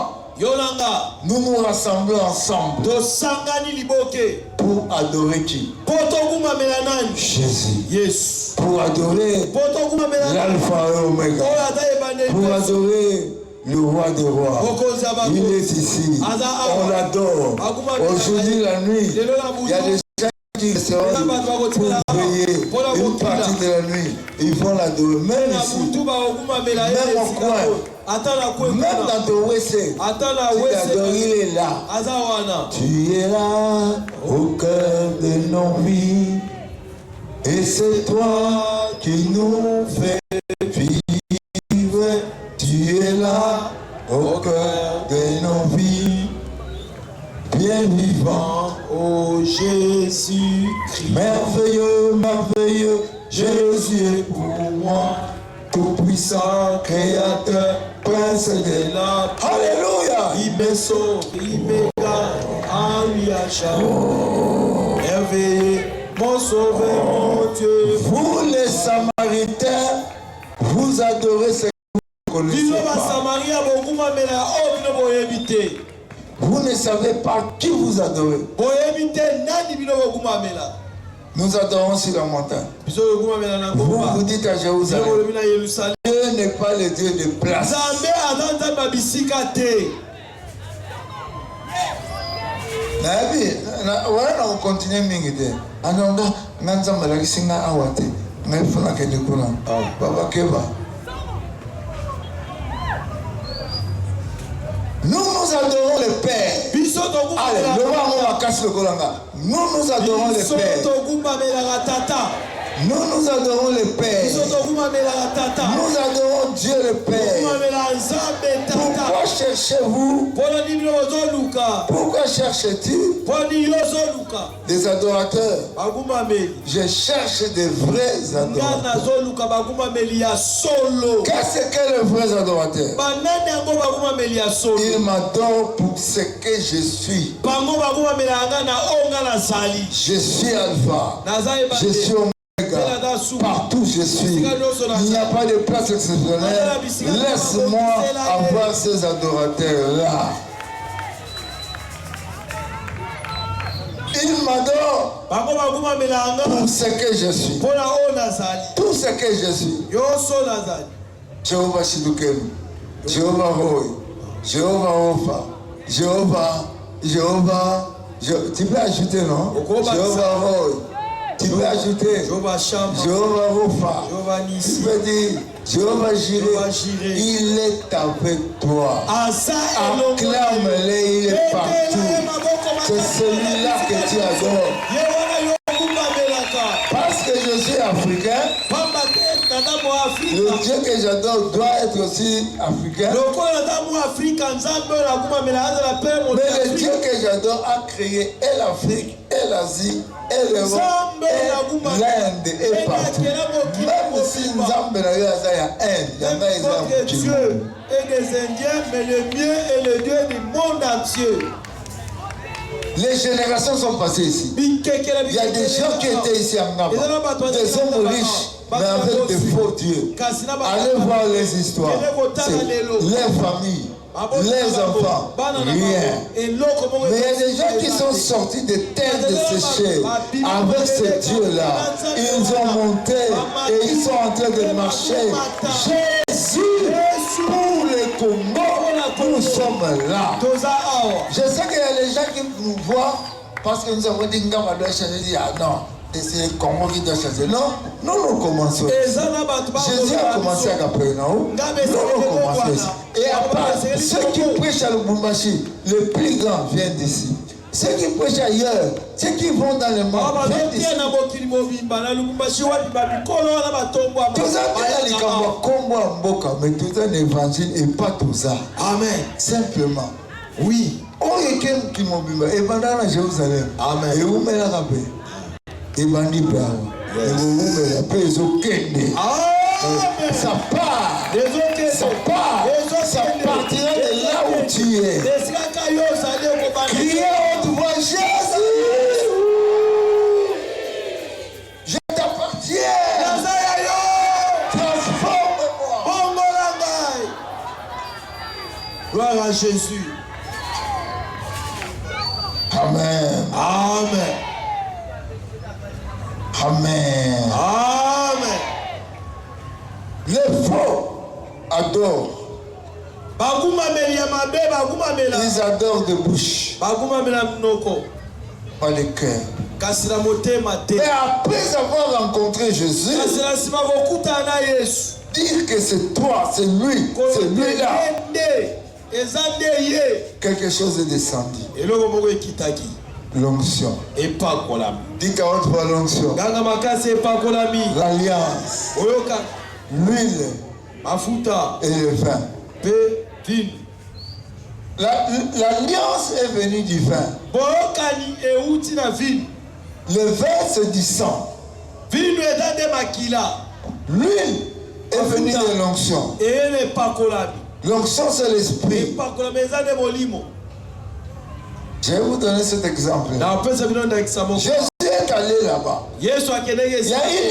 Speaker 6: nous nous rassemblons ensemble pour adorer qui? Jésus. Pour adorer l'alpha et l'oméga. Pour adorer le roi des rois. Il est ici. On l'adore. Aujourd'hui la nuit, il y a des gens qui seront pour prier une partie de la nuit. Ils vont l'adorer. Même ici, même au coin, Même dans ton WC, tu adores, il est là. Tu es là au cœur de nos vies. Et c'est toi qui nous fais vivre. Tu es là au cœur de nos vies. Bien vivant,
Speaker 7: oh Jésus-Christ.
Speaker 6: Merveilleux, merveilleux, Jésus est pour moi. Tout-puissant, créateur, prince de l'âme. Alléluia.
Speaker 7: Il me sauve, il me garde, en lui à jamais. Merveilleux, mon sauveur, mon Dieu.
Speaker 6: Vous les Samaritains, vous adorez ce que vous ne connaissez pas. Vous ne savez pas qui vous adorez. Nous adorons sur la montagne. Vous dites à Jérusalem, Dieu n'est pas le Dieu de place. On continue mingi te. Anonga nanza malakisinga awate. Ngefuna kende kuna. Baba Keba. Nous adorons le Père. Allez, nous adorons le Père. Nous adorons le Père. Nous adorons Dieu le Père. Pourquoi cherchez-vous? Pourquoi cherches-tu des adorateurs? Je cherche des vrais adorateurs. Qu'est-ce que les vrais adorateurs? Ils m'adorent pour ce que je suis. Je suis Alpha. Je suis Omega. Partout je suis. Il n'y a pas de place exceptionnelle. Laisse-moi avoir ces adorateurs-là. Il m'adore pour ce que je suis. Tout ce que je suis. Jéhovah Shidukenu, Jéhovah Roy, Jéhovah Opha, Jéhovah, tu peux ajouter, non? Jéhovah Roy. Tu peux ajouter Jéhovah Opha. Tu peux dire Jéhovah Jireh. Il est avec toi. Acclame-le, il est partout. C'est celui-là que tu adores. Parce que je suis africain, le Dieu que j'adore doit être aussi africain. Mais le Dieu que j'adore a créé et l'Afrique, et l'Asie, et l'Europe, et l'Inde, et partout. Même si Nzambe na yo aza ya Inde, yanga eza
Speaker 7: Dieu et des Indiens, mais le mieux est le Dieu du monde entier.
Speaker 6: Les générations sont passées ici. Il y a des gens qui étaient ici à Ngaba, des hommes riches, mais avec des faux dieux. Allez voir les histoires. C'est les familles, les enfants, rien. Mais il y a des gens qui sont sortis des terres desséchées avec ces dieux-là. Ils ont monté et ils sont en train de marcher. Jésus, pour le Congo, nous sommes là. Je sais qu'il y a des gens qui nous voient parce que nous avons dit que nous doit changer. Ah non, c'est le Congo qui doit changer. Non, nous commençons. Jésus a commencé à Capernaum. Nous commençons ici. Et à part, ceux qui prêchent à Lubumbashi, le plus grand vient d'ici. Ceux qui prêchent ailleurs, ceux qui vont dans le monde, viennent d'ici. Tout ça, mais tout ça, l'évangile et pas tout ça. Amen. Simplement. Oui. Oh, il y a qui m'obima. Et pendant la Jérusalem. Amen. Et vous mettez la paix. Et bandi bravo. Et vous mettez la paix. Ils ont qu'aidé. Ça part. Ça part. Ça partira de là où tu es. Criez haute voix, Jésus. Je t'appartiens. Transforme-moi.
Speaker 7: Gloire à Jésus.
Speaker 6: Amen.
Speaker 7: Amen.
Speaker 6: Amen.
Speaker 7: Amen.
Speaker 6: Les faux adorent. Ils adorent de bouche. Pas de cœur. Et après avoir rencontré Jésus, dire que c'est toi, c'est lui, c'est lui-là. Quelque chose est descendu. L'onction. Dis qu'à haute voix l'onction. L'alliance. L'huile. Et le vin. L'alliance est venue du vin. Le vin c'est du sang. L'huile est venue de l'onction. L'onction c'est l'esprit. Je vais vous donner cet exemple. Jésus est allé là-bas. Il y a une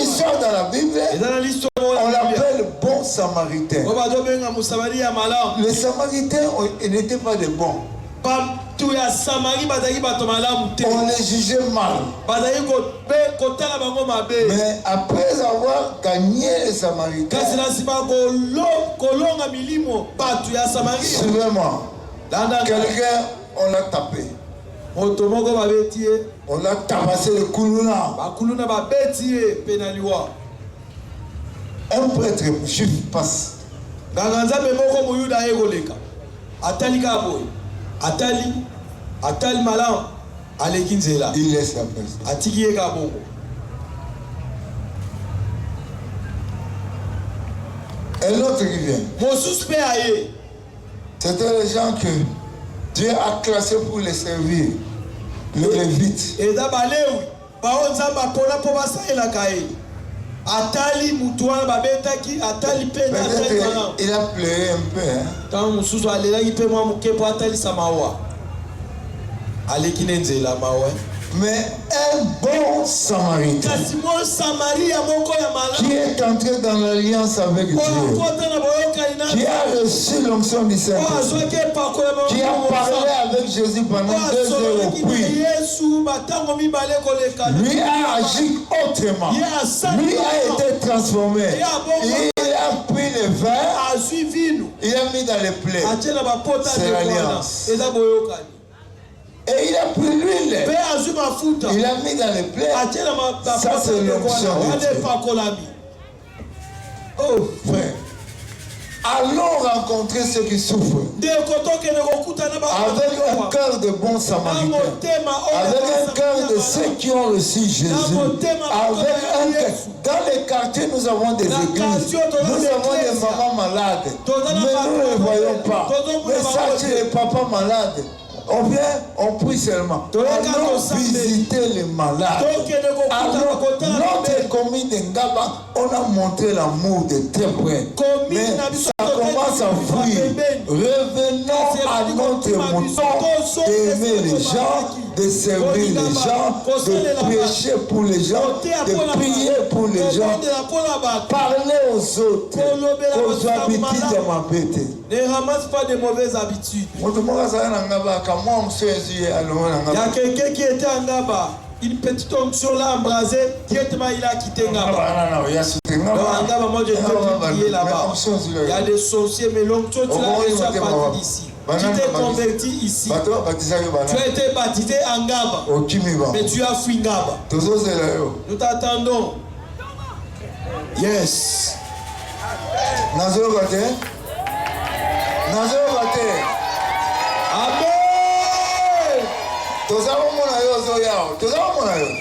Speaker 6: histoire dans la Bible. On l'appelle bon samaritain. Les samaritains n'étaient pas des bons. On les jugeait mal. Mais après avoir gagné les samaritains, suivez-moi, quelqu'un, on l'a tapé. On l'a tabassé le koulouna. Un prêtre juif passe. Il laisse la place. Et l'autre qui vient. C'était les gens que Dieu a classés pour les servir. Le Lévite. Il a pleuré un peu. Mais un bon samaritain qui est entré dans l'alliance avec Dieu, qui a reçu l'onction du Saint-Esprit, qui a parlé avec Jésus pendant 2 heures au puits, lui a agi autrement, lui a été transformé. Il a pris le vin, il a mis dans les plaies. C'est l'alliance. Et il a pris l'huile. Il a mis dans les plaies. Ça c'est l'onction de Dieu. Oh frère, allons rencontrer ceux qui souffrent avec un cœur de bon samaritain, avec un cœur de ceux qui ont reçu Jésus, avec un cœur. Dans les quartiers nous avons des églises, nous avons des mamans malades, mais nous ne les voyons pas. Mais ça c'est les papas malades. On vient, on prie seulement. Allons visiter les malades. Notre commune de Ngaba, on a montré l'amour de très près. Mais ça commence à fuir. Revenons à notre mouton d'aimer les gens, de servir les gens, de prêcher pour les gens, de prier pour les gens, parler aux autres, aux habitudes de ma bête.
Speaker 7: Ne ramasse pas de mauvaises habitudes. Il y a quelqu'un qui était à Ngaba, une petite onction là embrasée, directement il a quitté Ngaba. Non, Ngaba, moi je peux prier là-bas. Il y a des sorciers, mais l'onction tu l'as déjà parti d'ici. Tu t'es converti ici. Tu as été baptisé à Ngaba, mais tu as fui Ngaba. Nous t'attendons. Yes. Amen.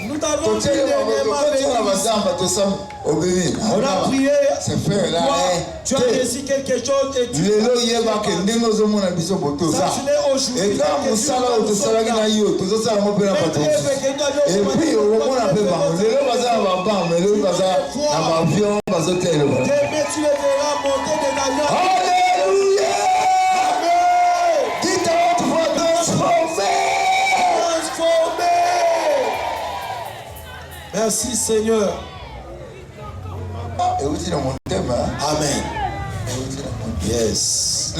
Speaker 7: Nous t'avons prié on a prié. Tu as réussi quelque chose et tu as merci Seigneur. Amen. Yes.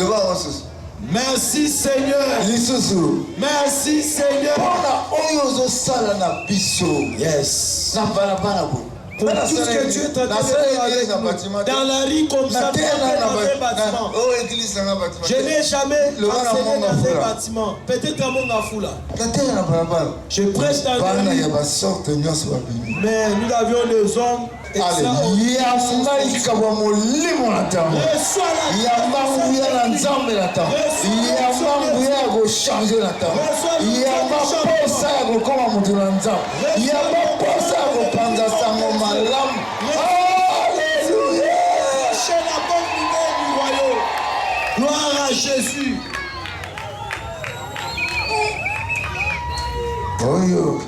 Speaker 7: Merci Seigneur. Merci Seigneur. Yes. Pour tout ce que tu es en train de faire dans la rue comme ça, dans un bâtiment. Je n'ai jamais enseigné dans un bâtiment. Peut-être à mon Afoula. Je prêche dans la rue. Mais nous avions des hommes
Speaker 6: Yamba ikaba molimo na ntango. Yamba nguya na nzambe na ntango. Yamba nguya go changer na ntango. Yamba posa ya kokoma mutu na nzambe. Yamba posa ya kopanza sango malamu. Alléluia.
Speaker 7: C'est la bonne nouvelle du royaume. Gloire à Jésus.
Speaker 6: Oyo.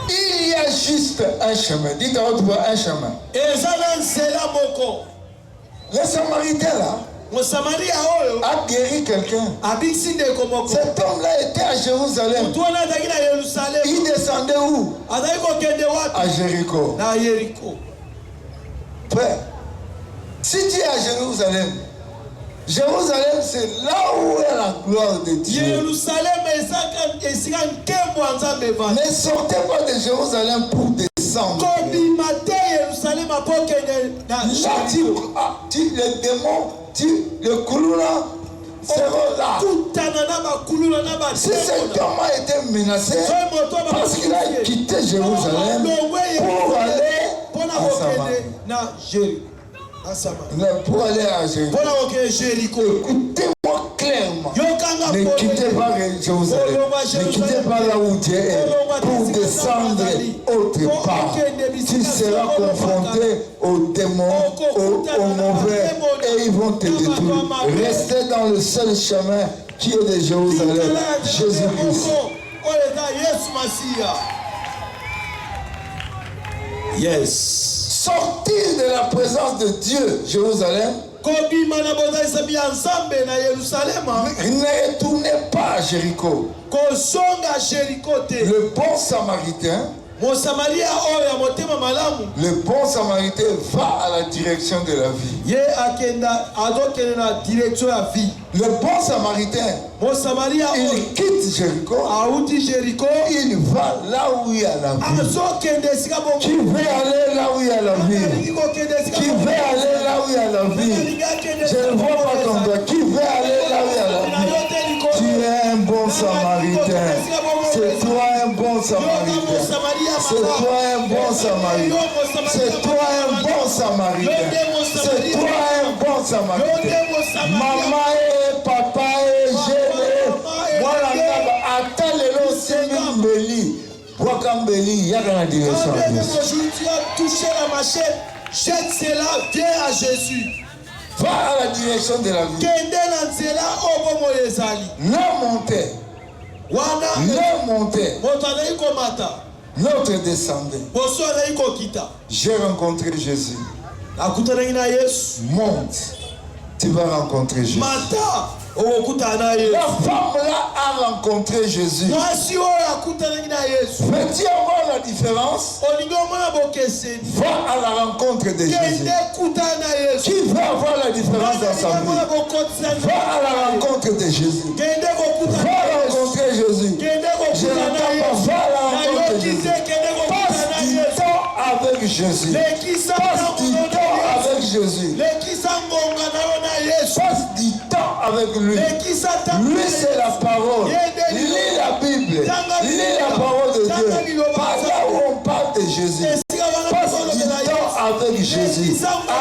Speaker 6: Il y a juste un chemin. Dites à haute voix un chemin. Le Samaritain là a guéri quelqu'un. Cet homme-là était à Jérusalem. Il descendait où? À Jéricho. Frère, si tu es à Jérusalem, Jérusalem, c'est là où est la gloire de Dieu. Ne sortez pas de Jérusalem pour descendre. Là, les démons, le Koulouna seront là. Si cet homme a été menacé, parce qu'il a quitté Jérusalem pour aller à Jéricho. Écoutez-moi clairement. Ne quittez pas Jérusalem. Ne quittez pas là où Dieu est pour descendre autre part. Tu seras confronté aux démons, aux mauvais, et ils vont te détruire. Restez dans le seul chemin qui est de Jérusalem, Jésus-Christ.
Speaker 7: Yes.
Speaker 6: Sortir de la présence de Dieu, Jérusalem. Ne retournez pas à Jéricho. Le bon Samaritain, le bon Samaritain va à la direction de la vie. Le bon Samaritain, il quitte Jéricho, il va là où il y a la vie. Qui veut aller là où il y a la vie? Qui veut aller là où il y a la vie? Je ne vois pas ton doigt. Qui veut aller là où il y a la vie? Tu es un bon Samaritain. C'est toi un bon Samaritain. C'est toi un bon Samaritain. C'est toi un bon Samaritain. C'est toi un bon Samaritain. Maman et papa et Gélé. Voilà, attends les lots, c'est une bélie. Wakambeli, il y a dans la direction.
Speaker 7: Aujourd'hui, tu as touché la machette. Jette cela, viens à Jésus.
Speaker 6: Va à la direction de la vie. Ne montez. Ne montez. Notre descendant. J'ai rencontré Jésus. Monte. Tu vas rencontrer Jésus. La femme là a rencontré Jésus. Veux-tu avoir la différence? Va à la rencontre de Jésus. Qui veut avoir la différence dans sa vie? Va à la rencontre de Jésus. Va rencontrer Jésus. Je n'entends pas. Va à la rencontre de Jésus. Passe du temps avec Jésus. Passe du temps avec Jésus. Passe du temps avec lui. Lui, c'est la parole. Lis la Bible. Lis la parole de Dieu. Par là où on parle de Jésus. Passe du temps avec Jésus.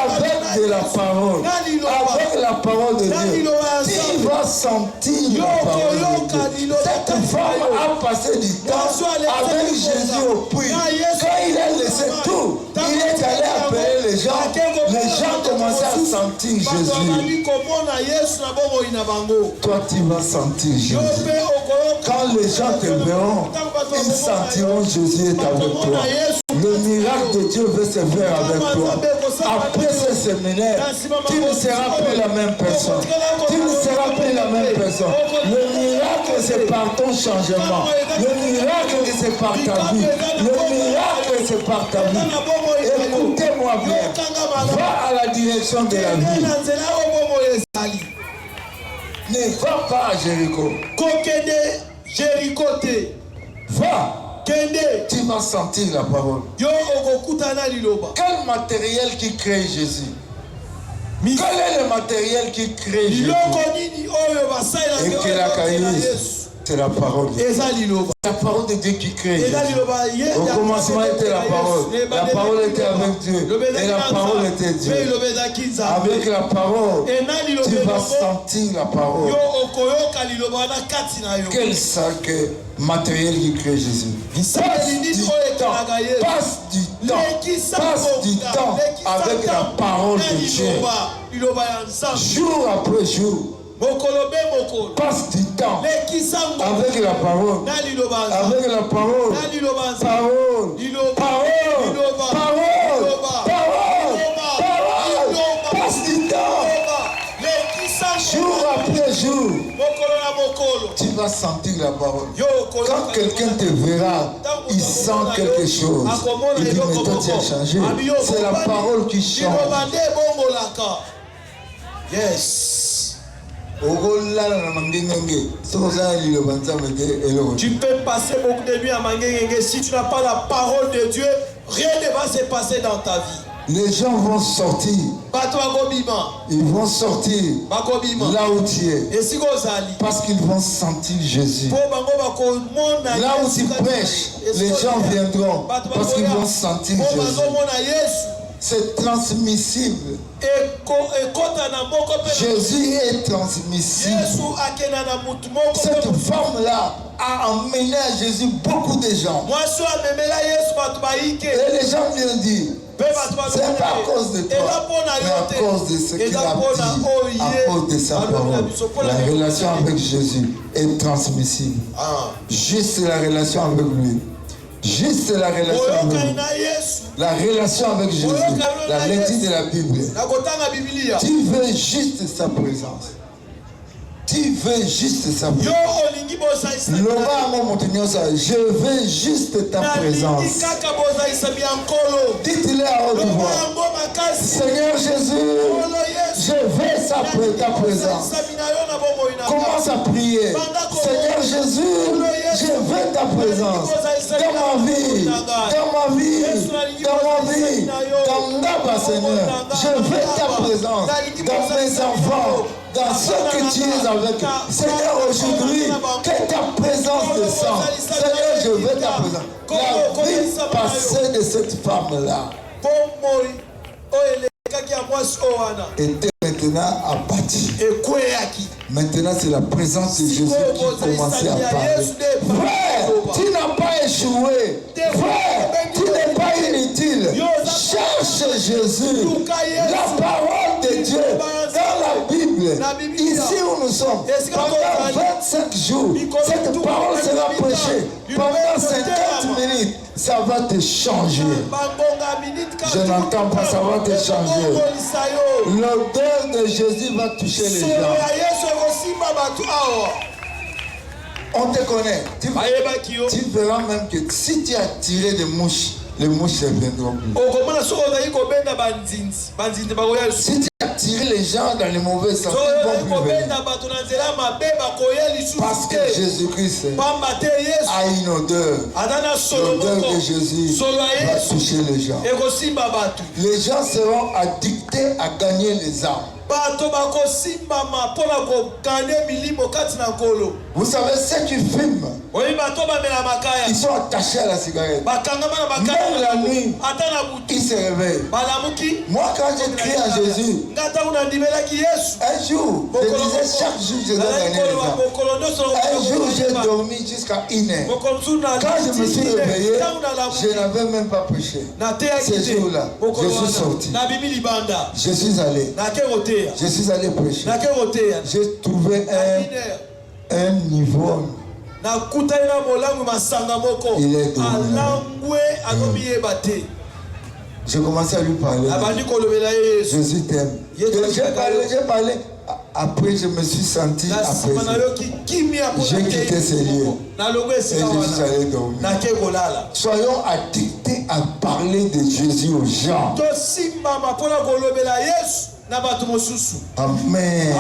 Speaker 6: Avec de la parole. Avec la parole de Dieu. Tu vas sentir la parole de Dieu. Cette femme a passé du temps avec Jésus au puits. Quand il a laissé tout, il est allé appeler les gens. Les gens commençaient à sentir Jésus. Toi, tu vas sentir Jésus. Quand les gens te verront, ils sentiront Jésus est avec toi. Le miracle de Dieu veut se faire avec toi. Après ce séminaire, tu ne seras plus la même personne. Tu ne seras plus la même personne. Le miracle, c'est par ton changement. Le miracle, c'est par ta vie. Le miracle, c'est par ta vie. Écoutez-moi bien. Va à la direction de la vie. Ne va pas à Jéricho. Va. Tu vas sentir la parole. Quel matériel qui crée Jésus? Quel est le matériel qui crée Jésus? Et que la caïs. C'est la parole de Dieu. La parole de Dieu qui crée. Au commencement était la parole. La parole était avec Dieu. Et la parole était Dieu. Avec la parole, tu vas sentir la parole. Quel sac matériel qui crée Jésus. Passe du temps avec la parole de Dieu. Jour après jour. Passe du temps avec la parole. Avec la parole. Parole. Passe du temps. Jour après jour. Tu vas sentir la parole. Quand quelqu'un te verra, il sent quelque chose. Il dit, mais toi tu as changé. C'est la parole qui change.
Speaker 7: Yes. Tu peux passer beaucoup de nuits à Mangengenge. Si tu n'as pas la parole de Dieu, rien ne va se passer dans ta vie.
Speaker 6: Les gens vont sortir. Ils vont sortir là où tu es. Parce qu'ils vont sentir Jésus. Là où tu prêches, les gens viendront parce qu'ils vont sentir Jésus. C'est transmissible. Jésus est transmissible. Cette femme-là a emmené à Jésus beaucoup de gens. Et les gens lui ont dit, c'est pas à cause de toi, mais à cause de ce qu'il a dit, à cause de sa parole. La relation avec Jésus est transmissible. Juste la relation avec lui. Juste la relation avec lui. La relation avec Jésus. La lecture de la Bible. Tu veux juste sa présence. Tu veux juste sa présence. Je veux juste ta présence. Dites-le à haute voix. Seigneur Jésus, je veux ta présence. Commence à prier. Seigneur Jésus, je veux ta présence. Dans ma vie, dans ma vie, dans ma vie, dans Ndaba, Seigneur. Je veux ta présence. Dans mes enfants. Dans ce que tu es avec. Seigneur, aujourd'hui, que ta présence descende. Seigneur, je veux ta présence. La vie passée de cette femme-là était maintenant abattue. Maintenant, c'est la présence de Jésus qui commençait à parler. Frère, tu n'as pas échoué. Frère, tu n'es pas inutile. Cherche Jésus. La parole de Dieu dans la Bible. Ici où nous sommes, pendant 25 jours, cette parole sera prêchée. Pendant 50 minutes, ça va te changer. Je n'entends pas, ça va te changer. L'odeur de Jésus va toucher les gens. On te connaît. Tu verras même que si tu as tiré des mouches, les mouches ne viendront plus. Si tu as tiré les gens dans les mauvais sens, ils vont plus venir. Parce que Jésus-Christ a une odeur. L'odeur de Jésus va toucher les gens. Les gens seront addictés à gagner les âmes. Vous savez, ceux qui fument, ils sont attachés à la cigarette. Même la nuit, ils se réveillent. Moi, quand j'ai crié à Jésus, un jour, je disais chaque jour, je dois gagner les âmes. Un jour, j'ai dormi jusqu'à 1 heure. Quand je me suis réveillé, je n'avais même pas prêché. Ce jour-là, je suis sorti. Je suis allé. Je suis allé prêcher. J'ai trouvé un niveau. Il est devenu. J'ai commencé à lui parler. Jésus t'aime. J'ai parlé. Après, je me suis senti apaisé. J'ai quitté ces lieux. Et je suis allé dormir. Soyons addictés à parler de Jésus aux gens. Amen.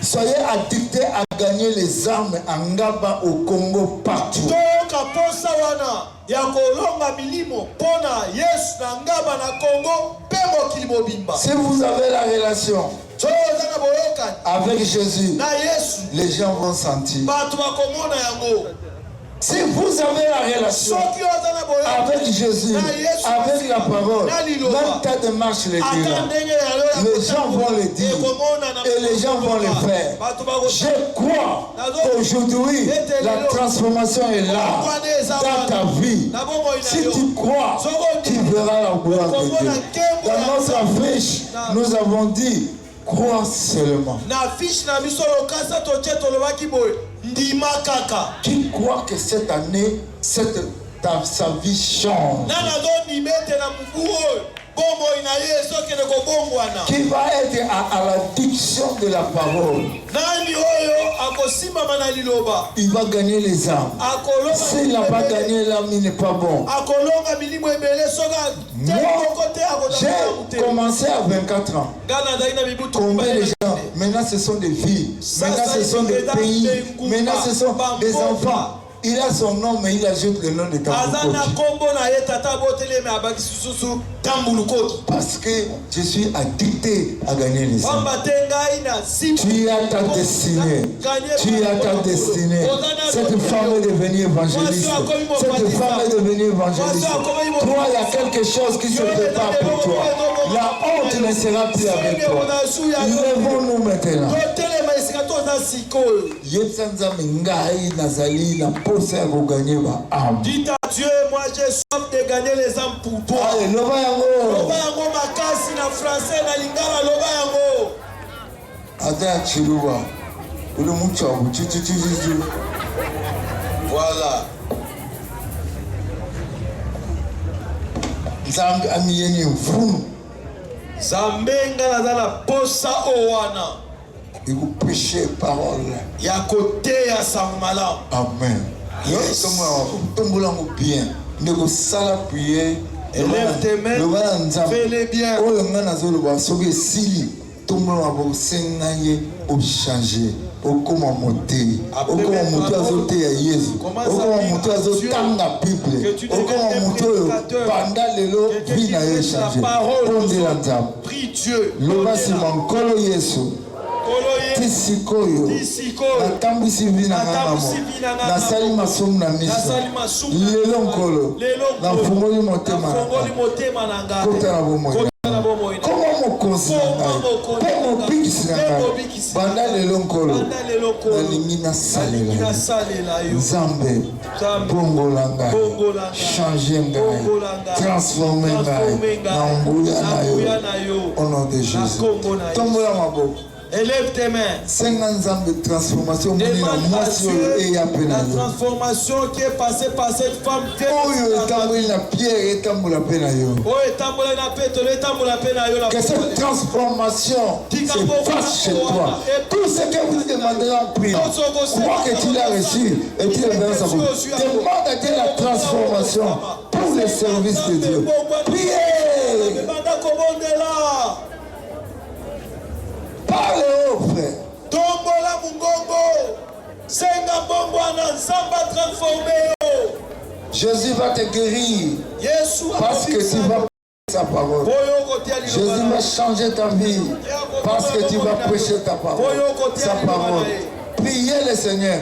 Speaker 6: Soyez addictés à gagner les armes en Ngaba, au Congo, partout. Si vous avez la relation Avec Jésus, les gens vont sentir. Si vous avez la relation avec Jésus, avec la parole, même tas de marche les dira. Les gens vont le dire et les gens vont le faire. Je crois qu'aujourd'hui, la transformation est là dans ta vie. Si tu crois, tu verras la gloire de Dieu. Dans notre affiche, nous avons dit, crois seulement. Qui croit que cette année, sa vie change? Qui va être à l'addiction de la parole? Il va gagner les âmes. S'il n'a pas gagné l'âme, il n'est pas bon. Moi, j'ai commencé à 24 ans. Combien de gens? Maintenant, ce sont des filles. Maintenant, ce sont des pays. Maintenant, ce sont des enfants. Il a son nom, mais il ajoute le nom de Tamboukoki. Parce que je suis addicté à gagner les âmes. Tu as ta destinée. Tu as ta destinée. Cette femme est devenue évangéliste. Cette femme est devenue évangéliste. Toi, il y a quelque chose qui se prépare pour toi. La honte ne sera plus avec toi. Lèvons-nous maintenant.
Speaker 7: Dites à Dieu, moi j'ai soif de gagner les âmes pour toi.
Speaker 6: Voilà. Et vous prêchez parole. Amen. Yes. Bien.
Speaker 7: Élève tes mains. Fais-les bien.
Speaker 6: Okoma moté, okoma moto azote ya Yesu, okoma moto azotanga Bible, okoma moto pendant lelo vie na yo changer. Pondela nzambe.
Speaker 7: Prie Dieu.
Speaker 6: Loba si mankolo Yesu. Tisikoyo. Natambisi vie na ngamo. Nasali masumu na miso. Lelo nkolo. Na fungoli motema. Kota na bomoyo. Comment mon conseil mon bikisi na ngai banda lelo nkolo nalingi nasalela yo nzambe bongola ngai change ngai transforme ngai na nguya na yo au nom de Jésus. Tombola maboko.
Speaker 7: Élève tes mains.
Speaker 6: Transformation
Speaker 7: la transformation qui est passée par cette femme.
Speaker 6: Que cette transformation se fasse chez toi. Tout ce que vous demandez en prière, crois que tu l'as reçu et tu le verras sa bouche. Demande à Dieu la transformation pour le service de Dieu. Priez. Parle au frère.
Speaker 7: Tombola mungongo. Senga bongo anazamba transformer.
Speaker 6: Jésus va te guérir. Parce que tu vas prêcher sa parole. Jésus va changer ta vie. Parce que tu vas prêcher ta parole. Sa parole. Priez le Seigneur.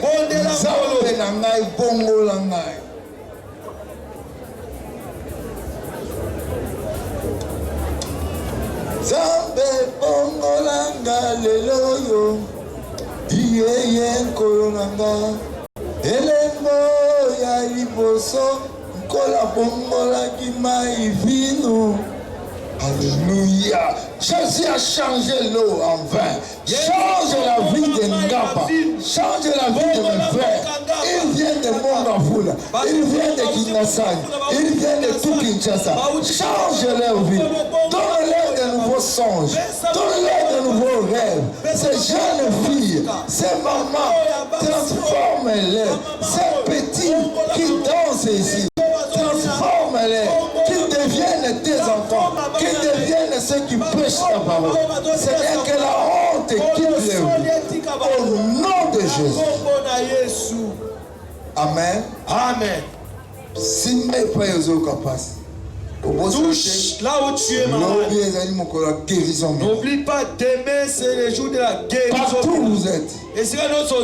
Speaker 6: Zambe na ngai bongo la ngai. Zambe bongo langa lelo yo Iye nkolo langa Elembo ya liboso Nkola bongo la kimai vino Alléluia. Jésus a changé l'eau en vin. Change la vie de Ngaba. Change la vie de mes frères. Il vient de Mongafula. Il vient de Kinasani. Il vient de tout Kinshasa. Change leur vie. Donne-leur de nouveaux songes. Donne-leur de nouveaux rêves. Ces jeunes filles, ces mamans, transforme-les. Ces petits qui dansent ici, transforme-les. Qu'ils deviennent tes enfants. Qu'ils deviennent ceux qui prêchent ta parole. C'est-à-dire que la honte quitte leur vie. Au nom de Jésus. Amen.
Speaker 7: Amen.
Speaker 6: Si mes frères sont capables.
Speaker 7: Touche là où tu es malade. N'oublie pas d'aimer, c'est le jour de la guérison.
Speaker 6: Partout où vous êtes,
Speaker 7: et c'est notre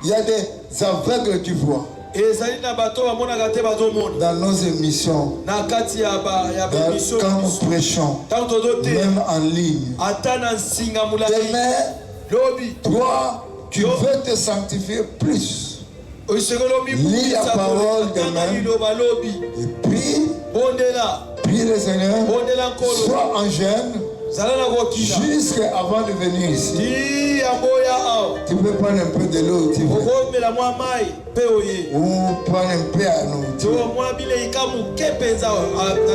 Speaker 6: il y a des aveugles qui voient. Dans nos émissions, quand nous prêchons, même en ligne. Demain, toi, tu veux te sanctifier plus. Lis la parole demain. Et puis, prie le Seigneur. Sois en jeûne jusqu'avant de venir ici. Tu peux prendre un peu de l'eau, tu veux. Ou prendre un peu à nous.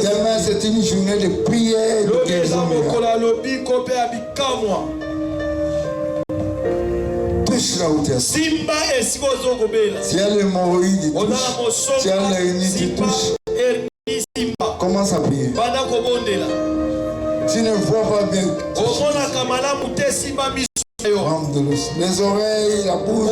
Speaker 6: Demain, c'est une journée de prière et de guérison. Touche là où tu es. Si il y a l'hémorroïde, tu touches. Si il y a l'hernie, tu touches. Commence à prier. Tu ne vois pas bien. Les oreilles, la bouche.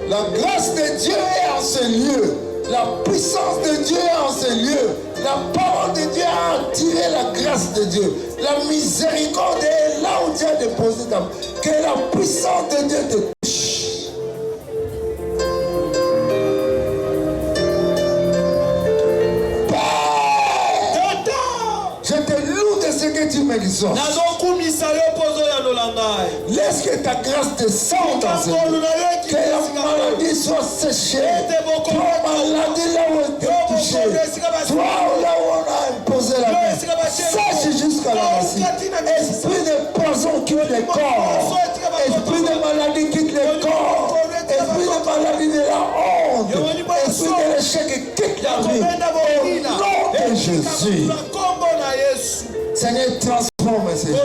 Speaker 6: La grâce de Dieu est en ce lieu. La puissance de Dieu est en ce lieu. La parole de Dieu a attiré la grâce de Dieu. La miséricorde est là où Dieu a déposé ta main. Que la puissance de Dieu te touche. Je te loue de ce que tu m'exauces. Laisse que ta grâce descende dans ce lieu. Que la maladie soit séchée. Toi, maladie là où elle est touchée. Toi, là où on a imposé la main. Sèche jusqu'à la racine. Esprit de poison quitte le corps. Esprit de maladie quitte le corps. Esprit de maladie de la honte. Esprit de l'échec quitte la vie. Au nom de Jésus. Seigneur, transforme ces gens.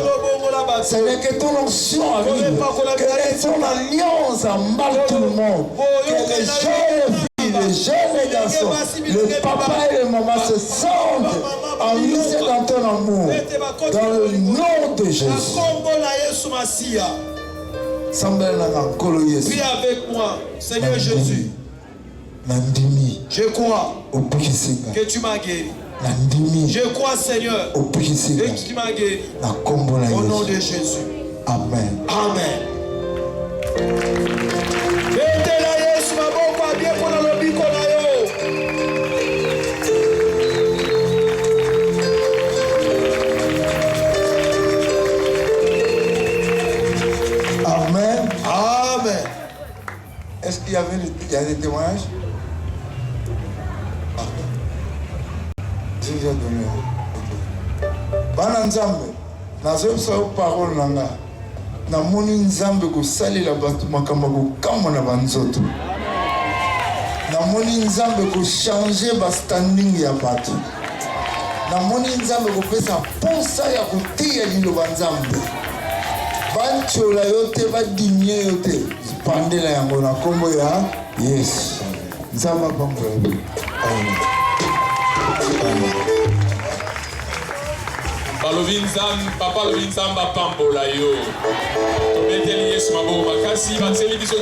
Speaker 6: Seigneur, que ton onction arrive. Que ton alliance emballe tout le monde. Que les jeunes filles, les jeunes garçons, le papa et le maman se sentent enlisés dans ton amour. Dans le nom de Jésus.
Speaker 7: Prie avec moi, Seigneur Jésus. Je crois que tu m'as guéri. Je crois, Seigneur, que tu m'as guéri. Au nom de Jésus.
Speaker 6: Amen.
Speaker 7: Amen.
Speaker 6: Amen.
Speaker 7: Amen.
Speaker 6: Est-ce qu'il y a des témoignages? Je viens de donner. Bana Nzambe, nazobisa parole nanga. Na moni Nzambe ko salela batu makamba ko kamona banzoto. Na moni Nzambe ko changer ba standing ya batu. Na moni Nzambe ko pesa posa ya kutia liloba Nzambe. Banchola yote badimie yote pandela yango na kombo ya Yesu. Nzamba pambo. Amen.
Speaker 8: Papa Lovinzamba Pambola yo. Meteli Yesu maboko makasi batseli biso